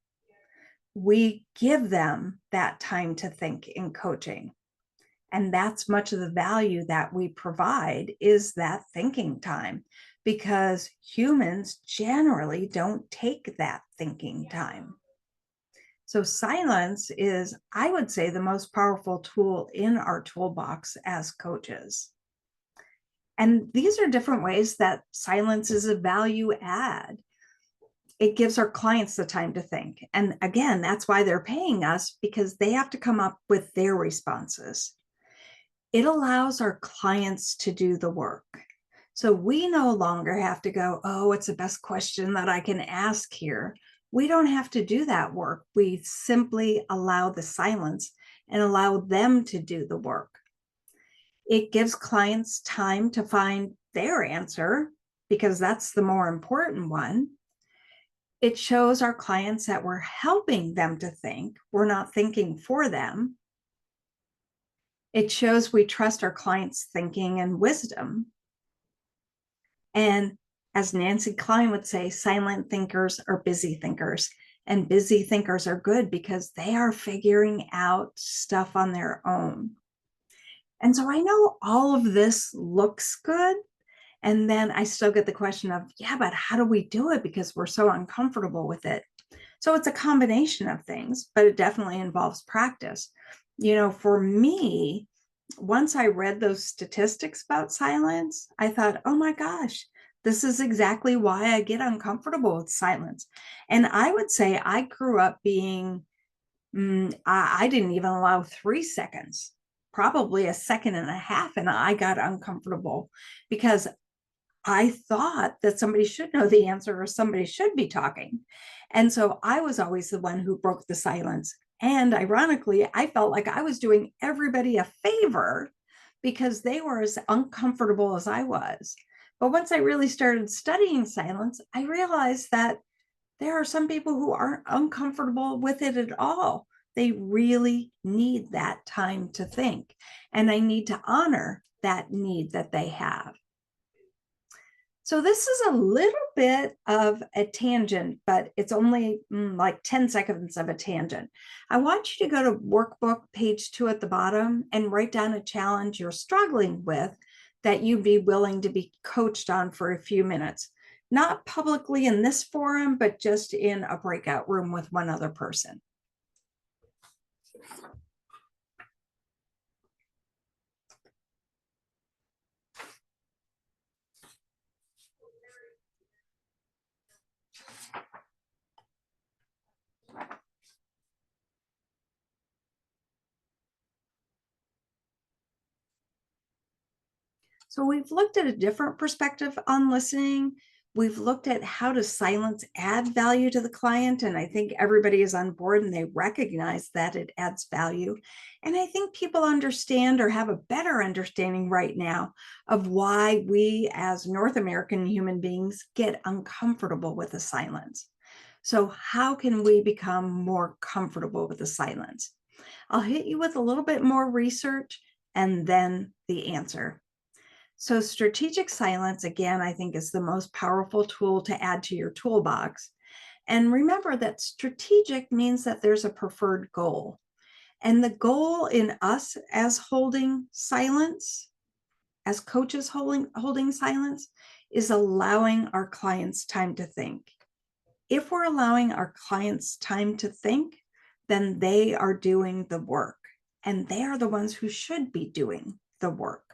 Speaker 2: We give them that time to think in coaching. And that's much of the value that we provide, is that thinking time, because humans generally don't take that thinking time. So silence is, I would say, the most powerful tool in our toolbox as coaches. And these are different ways that silence is a value add. It gives our clients the time to think. And again, that's why they're paying us, because they have to come up with their responses. It allows our clients to do the work. So we no longer have to go, oh, what's the best question that I can ask here? We don't have to do that work. We simply allow the silence and allow them to do the work. It gives clients time to find their answer, because that's the more important one. It shows our clients that we're helping them to think. We're not thinking for them. It shows we trust our clients' thinking and wisdom. And as Nancy Klein would say, silent thinkers are busy thinkers. And busy thinkers are good because they are figuring out stuff on their own. And so I know all of this looks good. And then I still get the question of, yeah, but how do we do it? Because we're so uncomfortable with it. So it's a combination of things, but it definitely involves practice. You know, for me, once I read those statistics about silence, I thought, oh my gosh, this is exactly why I get uncomfortable with silence. And I would say I grew up being, I didn't even allow 3 seconds, probably a second and a half, and I got uncomfortable because I thought that somebody should know the answer or somebody should be talking. And so I was always the one who broke the silence. And ironically, I felt like I was doing everybody a favor because they were as uncomfortable as I was. But once I really started studying silence, I realized that there are some people who aren't uncomfortable with it at all. They really need that time to think. And I need to honor that need that they have. So this is a little bit of a tangent, but it's only like 10 seconds of a tangent. I want you to go to workbook page 2 at the bottom and write down a challenge you're struggling with that you'd be willing to be coached on for a few minutes. Not publicly in this forum, but just in a breakout room with one other person. So we've looked at a different perspective on listening. We've looked at how does silence add value to the client, and I think everybody is on board and they recognize that it adds value. And I think people understand or have a better understanding right now of why we as North American human beings get uncomfortable with the silence. So how can we become more comfortable with the silence? I'll hit you with a little bit more research and then the answer. So strategic silence, again, I think is the most powerful tool to add to your toolbox. And remember that strategic means that there's a preferred goal. And the goal in us as holding silence, as coaches holding silence, is allowing our clients time to think. If we're allowing our clients time to think, then they are doing the work, and they are the ones who should be doing the work.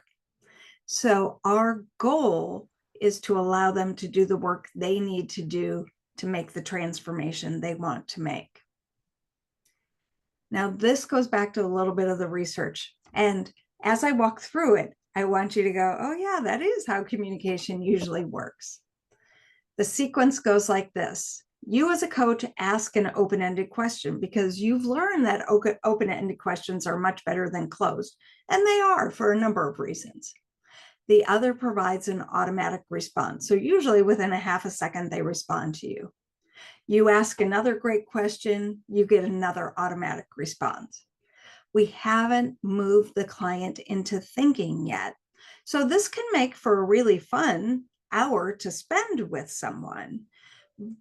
Speaker 2: So our goal is to allow them to do the work they need to do to make the transformation they want to make. Now, this goes back to a little bit of the research. And as I walk through it, I want you to go, oh yeah, that is how communication usually works. The sequence goes like this. You as a coach ask an open-ended question because you've learned that open-ended questions are much better than closed, and they are for a number of reasons. The other provides an automatic response. So usually within a half a second, they respond to you. You ask another great question, you get another automatic response. We haven't moved the client into thinking yet. So this can make for a really fun hour to spend with someone,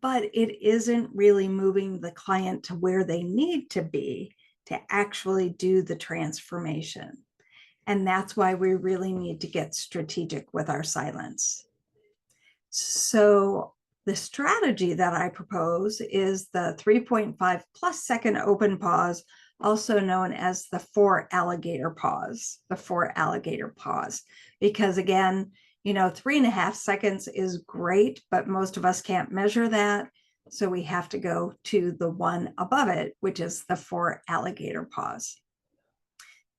Speaker 2: but it isn't really moving the client to where they need to be to actually do the transformation. And that's why we really need to get strategic with our silence. So the strategy that I propose is the 3.5 plus second open pause, also known as the 4 alligator pause, because again, 3.5 seconds is great, but most of us can't measure that. So we have to go to the one above it, which is the 4 alligator pause.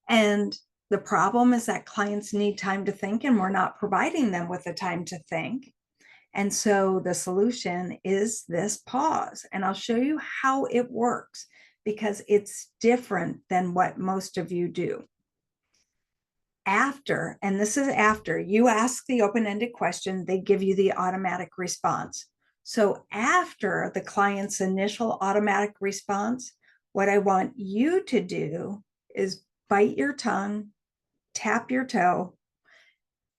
Speaker 2: And the problem is that clients need time to think, and we're not providing them with the time to think. And so the solution is this pause. And I'll show you how it works because it's different than what most of you do. After, and this is after you ask the open-ended question, they give you the automatic response. So after the client's initial automatic response, what I want you to do is bite your tongue, tap your toe,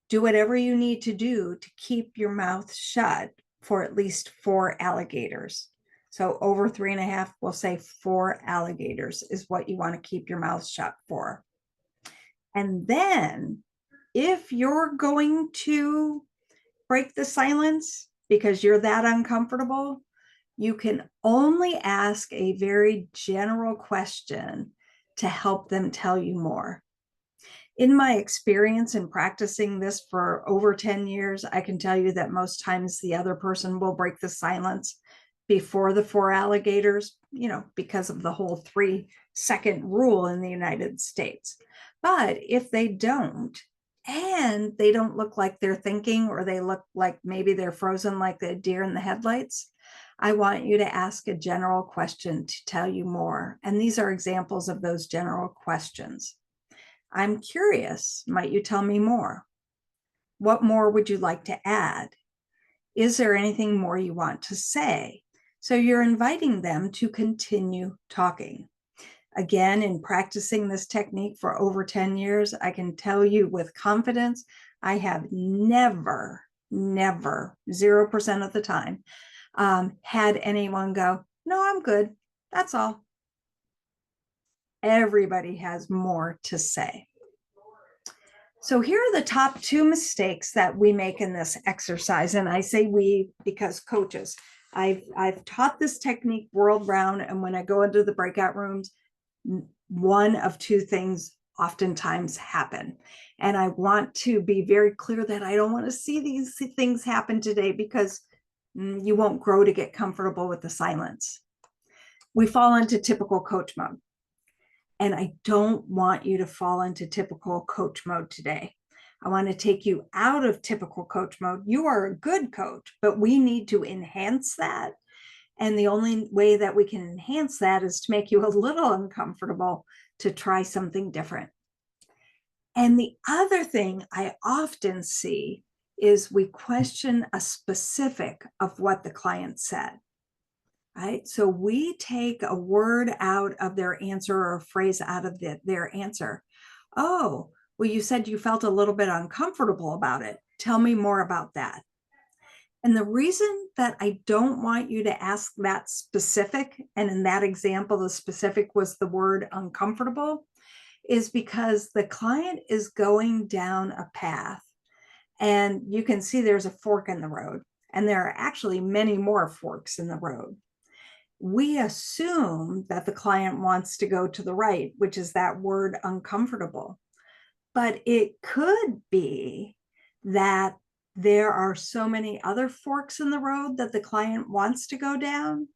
Speaker 2: do whatever you need to do to keep your mouth shut for at least 4 alligators. So over 3.5, we'll say 4 alligators is what you want to keep your mouth shut for. And then if you're going to break the silence because you're that uncomfortable, you can only ask a very general question to help them tell you more. In my experience in practicing this for over 10 years, I can tell you that most times the other person will break the silence before the 4 alligators, because of the whole 3-second rule in the United States. But if they don't, and they don't look like they're thinking, or they look like maybe they're frozen like the deer in the headlights, I want you to ask a general question to tell you more. And these are examples of those general questions. I'm curious, might you tell me more? What more would you like to add? Is there anything more you want to say? So you're inviting them to continue talking. Again, in practicing this technique for over 10 years, I can tell you with confidence, I have never, 0% of the time, had anyone go, no, I'm good, that's all. Everybody has more to say. So here are the top 2 mistakes that we make in this exercise. And I say we because coaches, I've taught this technique world round. And when I go into the breakout rooms, one of 2 things oftentimes happen. And I want to be very clear that I don't want to see these things happen today because you won't grow to get comfortable with the silence. We fall into typical coach mode. And I don't want you to fall into typical coach mode today. I want to take you out of typical coach mode. You are a good coach, but we need to enhance that. And the only way that we can enhance that is to make you a little uncomfortable to try something different. And the other thing I often see is we question a specific of what the client said, right? So we take a word out of their answer or a phrase out of their answer. Oh, well, you said you felt a little bit uncomfortable about it. Tell me more about that. And the reason that I don't want you to ask that specific, and in that example, the specific was the word uncomfortable, is because the client is going down a path and you can see there's a fork in the road, and there are actually many more forks in the road. We assume that the client wants to go to the right, which is that word uncomfortable. But it could be that there are so many other forks in the road that the client wants to go down.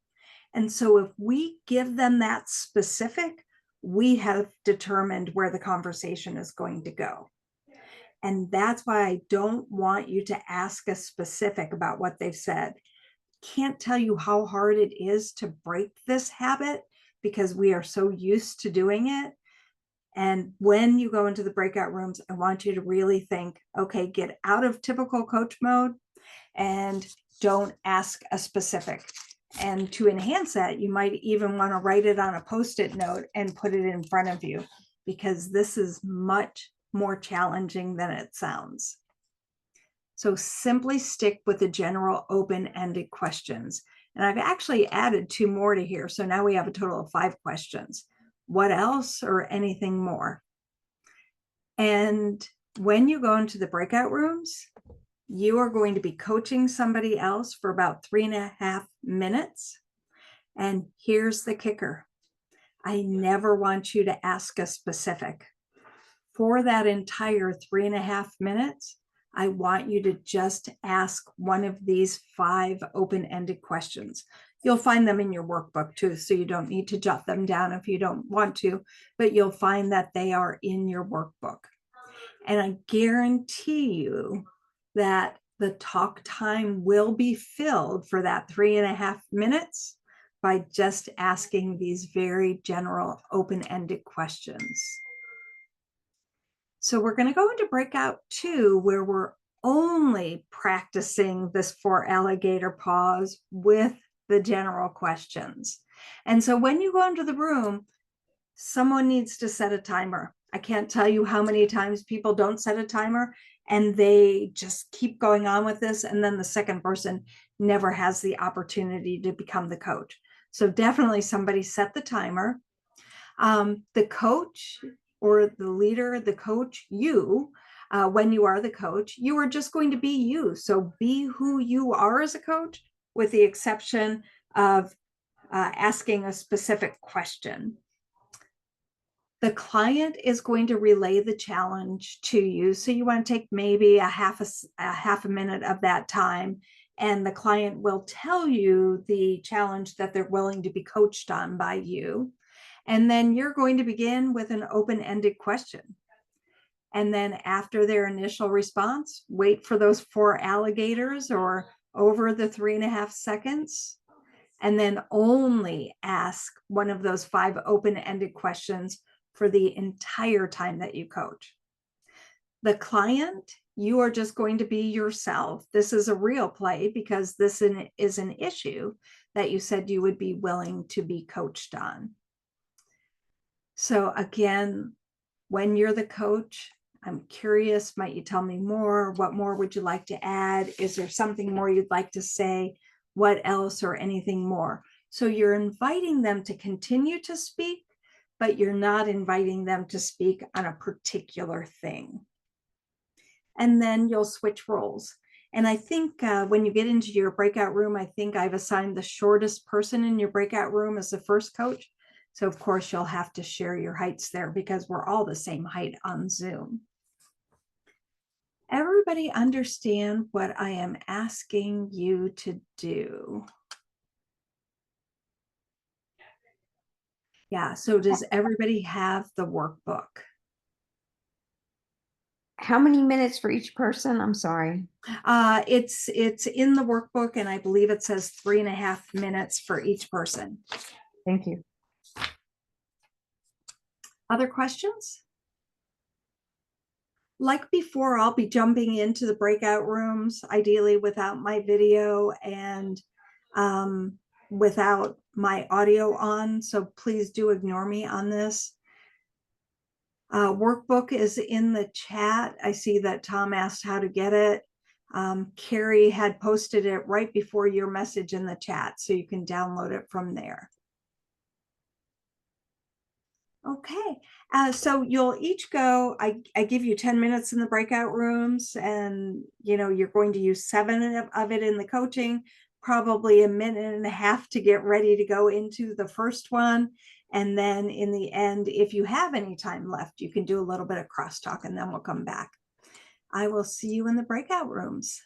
Speaker 2: And so if we give them that specific, we have determined where the conversation is going to go. And that's why I don't want you to ask a specific about what they've said. Can't tell you how hard it is to break this habit because we are so used to doing it. And when you go into the breakout rooms, I want you to really think, okay, get out of typical coach mode and don't ask a specific. And to enhance that, you might even want to write it on a Post-it note and put it in front of you, because this is much more challenging than it sounds. So simply stick with the general open-ended questions. And I've actually added 2 more to here. So now we have a total of 5 questions. What else or anything more? And when you go into the breakout rooms, you are going to be coaching somebody else for about 3.5 minutes. And here's the kicker. I never want you to ask a specific. For that entire 3.5 minutes, I want you to just ask one of these 5 open-ended questions. You'll find them in your workbook too, so you don't need to jot them down if you don't want to, but you'll find that they are in your workbook. And I guarantee you that the talk time will be filled for that 3.5 minutes by just asking these very general open-ended questions. So we're going to go into breakout 2, where we're only practicing this 4 alligator pause with the general questions. And so when you go into the room, someone needs to set a timer. I can't tell you how many times people don't set a timer and they just keep going on with this. And then the second person never has the opportunity to become the coach. So definitely somebody set the timer. The coach or the leader, the coach, you, when you are the coach, you are just going to be you. So be who you are as a coach, with the exception of asking a specific question. The client is going to relay the challenge to you. So you want to take maybe a half a minute of that time, and the client will tell you the challenge that they're willing to be coached on by you. And then you're going to begin with an open-ended question. And then after their initial response, wait for those 4 alligators or over the 3.5 seconds, and then only ask one of those 5 open-ended questions for the entire time that you coach. The client, you are just going to be yourself. This is a real play because this is an issue that you said you would be willing to be coached on. So again, when you're the coach, I'm curious, might you tell me more? What more would you like to add? Is there something more you'd like to say? What else or anything more? So you're inviting them to continue to speak, but you're not inviting them to speak on a particular thing. And then you'll switch roles. And I think when you get into your breakout room, I think I've assigned the shortest person in your breakout room as the first coach. So of course you'll have to share your heights there because we're all the same height on Zoom. Everybody understand what I am asking you to do? Yeah, so does everybody have the workbook?
Speaker 5: How many minutes for each person? I'm sorry.
Speaker 2: It's in the workbook, and I believe it says 3.5 minutes for each person.
Speaker 5: Thank you.
Speaker 2: Other questions? Like before, I'll be jumping into the breakout rooms, ideally without my video and without my audio on. So please do ignore me on this. Workbook is in the chat. I see that Tom asked how to get it. Carrie had posted it right before your message in the chat, so you can download it from there. Okay, so you'll each go, I give you 10 minutes in the breakout rooms, and you're going to use 7 of it in the coaching, probably 1.5 minutes to get ready to go into the first one. And then in the end, if you have any time left, you can do a little bit of crosstalk, and then we'll come back. I will see you in the breakout rooms.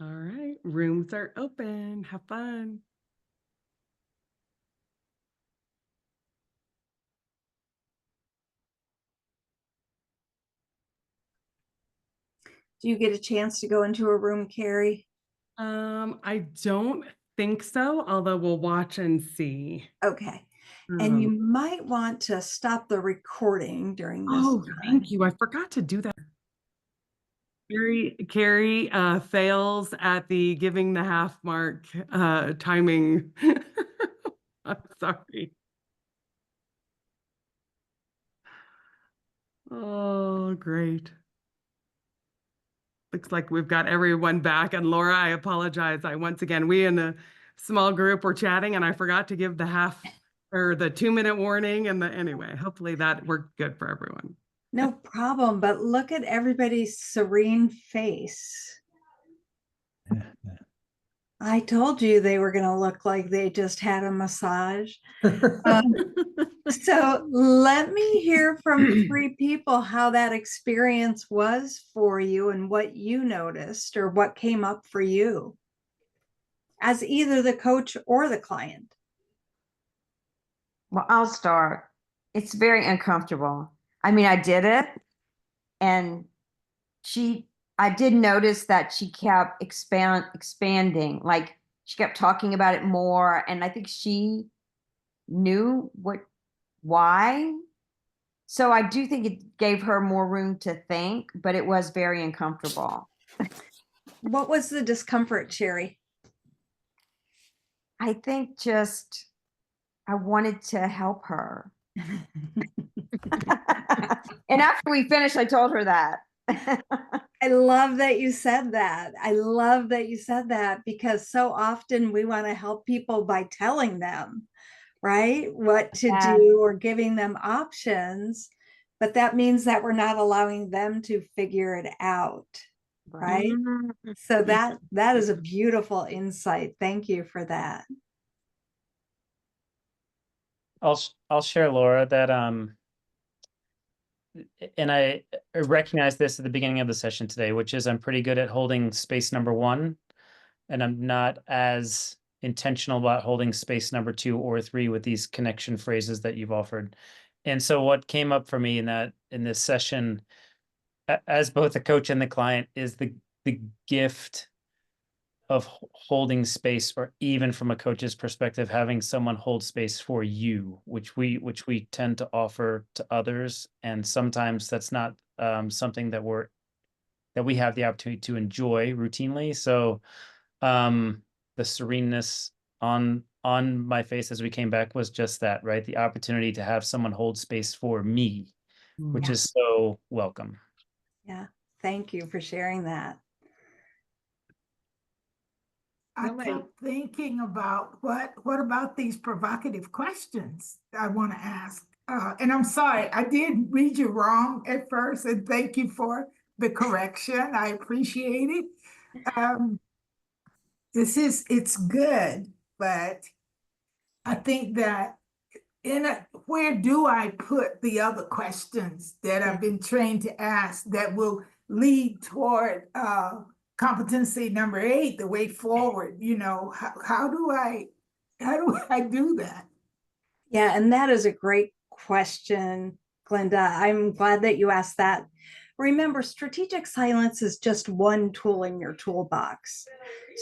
Speaker 1: All right, rooms are open. Have fun.
Speaker 2: Do you get a chance to go into a room, Carrie?
Speaker 1: I don't think so, although we'll watch and see.
Speaker 2: Okay. And you might want to stop the recording during this time.
Speaker 1: Thank you. I forgot to do that. Carrie fails at the giving the half mark timing. I'm sorry. Oh, great. Looks like we've got everyone back. And Laura, I apologize. Once again, we in a small group were chatting, and I forgot to give the half or the 2-minute warning. And anyway, hopefully that worked good for everyone.
Speaker 2: No problem, but look at everybody's serene face. I told you they were going to look like they just had a massage. So let me hear from 3 people how that experience was for you and what you noticed or what came up for you as either the coach or the client.
Speaker 5: Well, I'll start. It's very uncomfortable. I mean, I did it, and I did notice that she kept expanding, like she kept talking about it more, and I think she knew why. So I do think it gave her more room to think, but it was very uncomfortable.
Speaker 2: What was the discomfort, Sherry?
Speaker 5: I think just I wanted to help her. And after we finished, I told her that.
Speaker 2: I love that you said that. I love that you said that, because so often we want to help people by telling them, right, what to do or giving them options. But that means that we're not allowing them to figure it out, right? So that is a beautiful insight. Thank you for that.
Speaker 12: I'll share, Laura, that and I recognize this at the beginning of the session today, which is I'm pretty good at holding space number 1, and I'm not as intentional about holding space number 2 or 3 with these connection phrases that you've offered. And so what came up for me in this session, as both the coach and the client, is the gift of holding space, or even from a coach's perspective, having someone hold space for you, which we tend to offer to others. And sometimes that's not something that we have the opportunity to enjoy routinely. So the sereneness on my face as we came back was just that, right? The opportunity to have someone hold space for me, which is so welcome.
Speaker 2: Yeah. Thank you for sharing that.
Speaker 6: I kept thinking about what about these provocative questions I want to ask. And I'm sorry, I did read you wrong at first, and thank you for the correction. I appreciate it. It's good, but I think that where do I put the other questions that I've been trained to ask that will lead toward competency number 8, the way forward? How do I do that?
Speaker 2: Yeah, and that is a great question, Glenda. I'm glad that you asked that, remember, strategic silence is just one tool in your toolbox.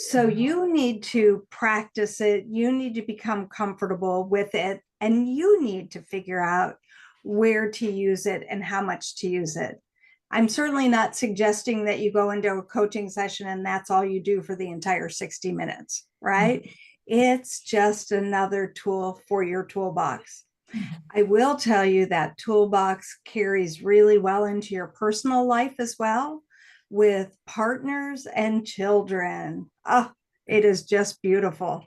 Speaker 2: So you need to practice it. You need to become comfortable with it, and you need to figure out where to use it and how much to use it. I'm certainly not suggesting that you go into a coaching session and that's all you do for the entire 60 minutes, right? It's just another tool for your toolbox. I will tell you that toolbox carries really well into your personal life as well, with partners and children. Oh, it is just beautiful.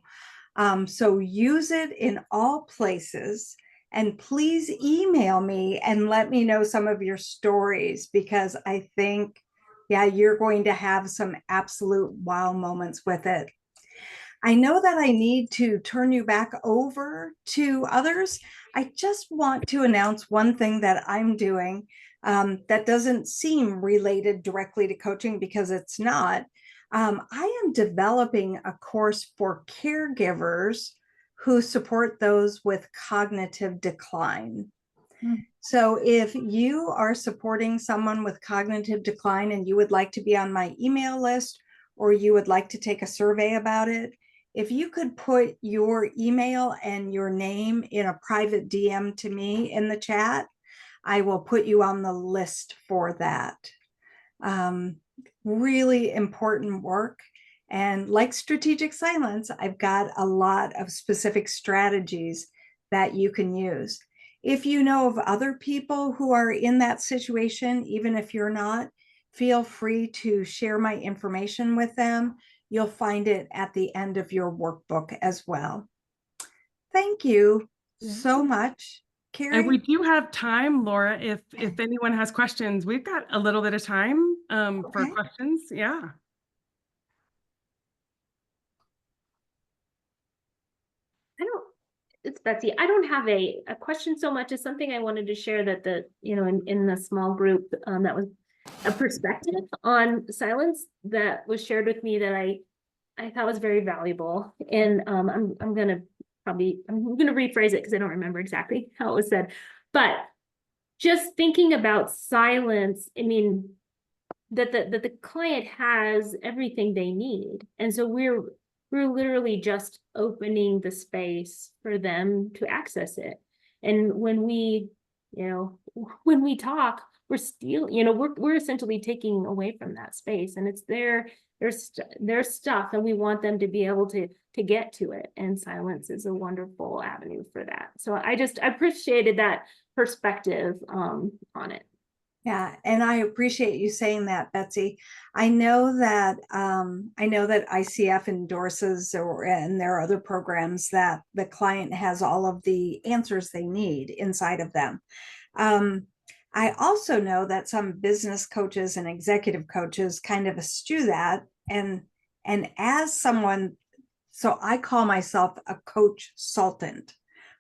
Speaker 2: So use it in all places. And please email me and let me know some of your stories, because I think, yeah, you're going to have some absolute wow moments with it. I know that I need to turn you back over to others. I just want to announce one thing that I'm doing that doesn't seem related directly to coaching, because it's not. I am developing a course for caregivers who support those with cognitive decline. So if you are supporting someone with cognitive decline and you would like to be on my email list, or you would like to take a survey about it, if you could put your email and your name in a private DM to me in the chat, I will put you on the list for that. Really important work. And like strategic silence, I've got a lot of specific strategies that you can use. If you know of other people who are in that situation, even if you're not, feel free to share my information with them. You'll find it at the end of your workbook as well. Thank you so much, Carrie.
Speaker 1: And we do have time, Laura, if anyone has questions. We've got a little bit of time for questions. Yeah.
Speaker 13: It's Betsy. I don't have a question so much as something I wanted to share that in the small group that was a perspective on silence that was shared with me that I thought was very valuable. And I'm gonna rephrase it because I don't remember exactly how it was said. But just thinking about silence, I mean, that the client has everything they need. And so we're literally just opening the space for them to access it. And when we talk, we're essentially taking away from that space, and it's their stuff, and we want them to be able to get to it. And silence is a wonderful avenue for that. So I appreciated that perspective on it.
Speaker 2: Yeah, and I appreciate you saying that, Betsy. I know that ICF endorses, and there are other programs that the client has all of the answers they need inside of them. I also know that some business coaches and executive coaches kind of eschew that, and as someone, so I call myself a coach-sultant,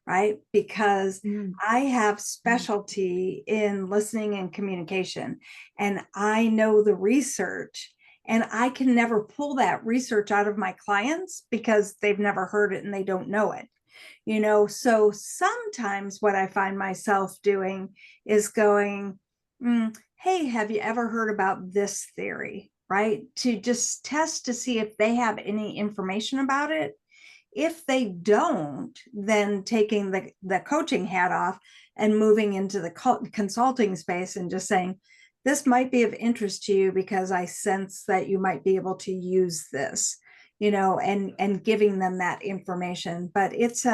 Speaker 2: right? Because I have specialty in listening and communication, and I know the research, and I can never pull that research out of my clients because they've never heard it and they don't know it. So sometimes what I find myself doing is going, hey, have you ever heard about this theory, right? To just test to see if they have any information about it. If they don't, then taking the coaching hat off and moving into the consulting space and just saying, this might be of interest to you because I sense that you might be able to use this, and giving them that information. But it's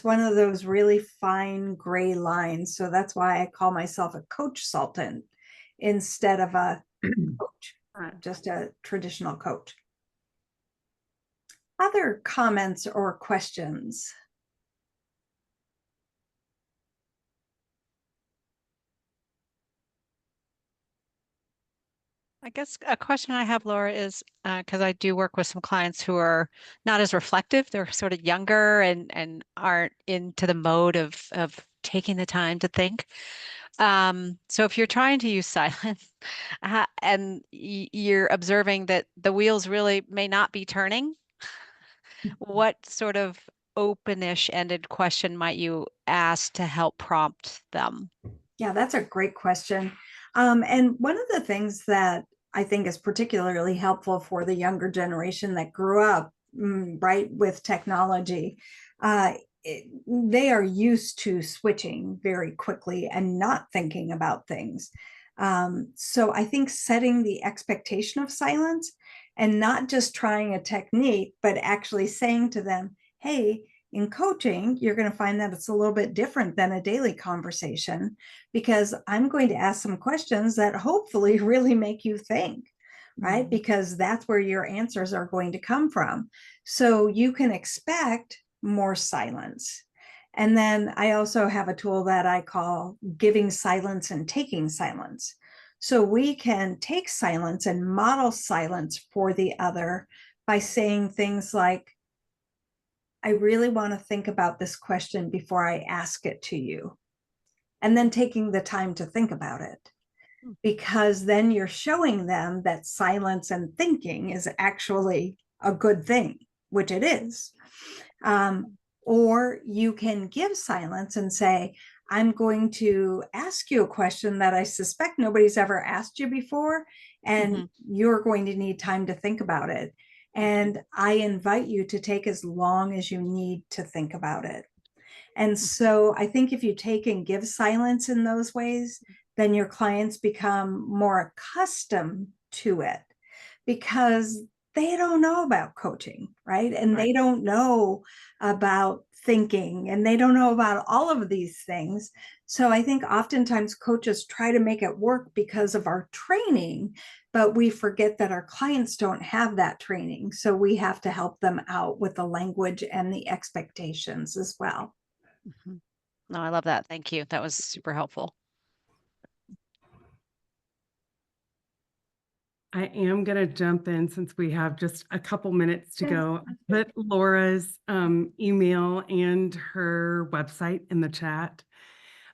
Speaker 2: one of those really fine gray lines. So that's why I call myself a coach-sultant instead of a coach, just a traditional coach. Other comments or questions?
Speaker 14: I guess a question I have, Laura, is because I do work with some clients who are not as reflective. They're sort of younger and aren't into the mode of taking the time to think. So if you're trying to use silence and you're observing that the wheels really may not be turning, what sort of openish ended question might you ask to help prompt them?
Speaker 2: Yeah, that's a great question. And one of the things that I think is particularly helpful for the younger generation that grew up right with technology, they are used to switching very quickly and not thinking about things. So I think setting the expectation of silence and not just trying a technique, but actually saying to them, hey, in coaching, you're going to find that it's a little bit different than a daily conversation, because I'm going to ask some questions that hopefully really make you think, right? Because that's where your answers are going to come from. So you can expect more silence. And then I also have a tool that I call giving silence and taking silence. So we can take silence and model silence for the other by saying things like, I really want to think about this question before I ask it to you. And then taking the time to think about it. Because then you're showing them that silence and thinking is actually a good thing, which it is. Or you can give silence and say, I'm going to ask you a question that I suspect nobody's ever asked you before, and you're going to need time to think about it. And I invite you to take as long as you need to think about it. And so I think if you take and give silence in those ways, then your clients become more accustomed to it, because they don't know about coaching, right? And they don't know about thinking, and they don't know about all of these things. So I think oftentimes coaches try to make it work because of our training, but we forget that our clients don't have that training. So we have to help them out with the language and the expectations as well.
Speaker 14: No, I love that. Thank you. That was super helpful.
Speaker 1: I am going to jump in since we have just a couple minutes to go. Put Laura's email and her website in the chat.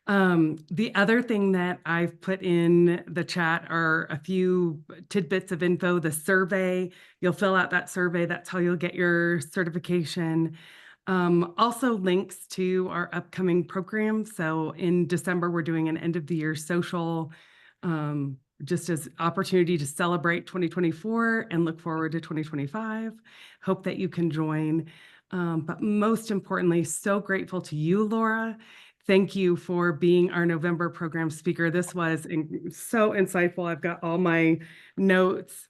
Speaker 1: The other thing that I've put in the chat are a few tidbits of info. The survey, you'll fill out that survey. That's how you'll get your certification. Also links to our upcoming program. So in December, we're doing an end of the year social, just as opportunity to celebrate 2024 and look forward to 2025. Hope that you can join. But most importantly, so grateful to you, Laura. Thank you for being our November program speaker. This was so insightful. I've got all my notes.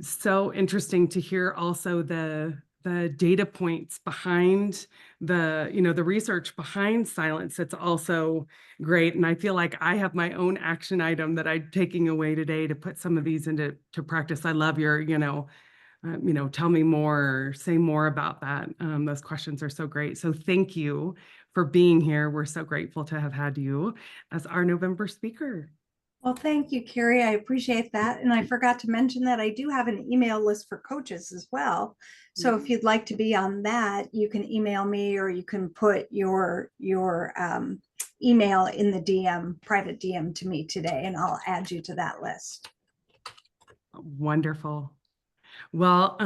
Speaker 1: So interesting to hear also the data points behind the research behind silence. It's also great. And I feel like I have my own action item that I'm taking away today to put some of these into practice. I love your, tell me more, say more about that. Those questions are so great. So thank you for being here. We're so grateful to have had you as our November speaker.
Speaker 2: Well, thank you, Carrie. I appreciate that. And I forgot to mention that I do have an email list for coaches as well. So if you'd like to be on that, you can email me, or you can put your email in the DM, private DM to me today, and I'll add you to that list.
Speaker 1: Wonderful. Well,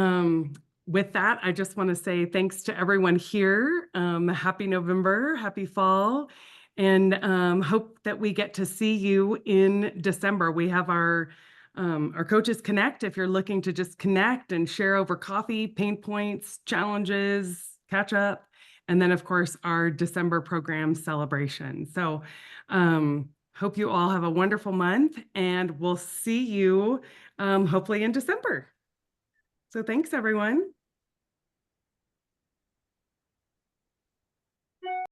Speaker 1: with that, I just want to say thanks to everyone here. Happy November, happy fall. And hope that we get to see you in December. We have our Coaches Connect. If you're looking to just connect and share over coffee, pain points, challenges, catch up. And then, of course, our December program celebration. So hope you all have a wonderful month, and we'll see you hopefully in December. So thanks, everyone.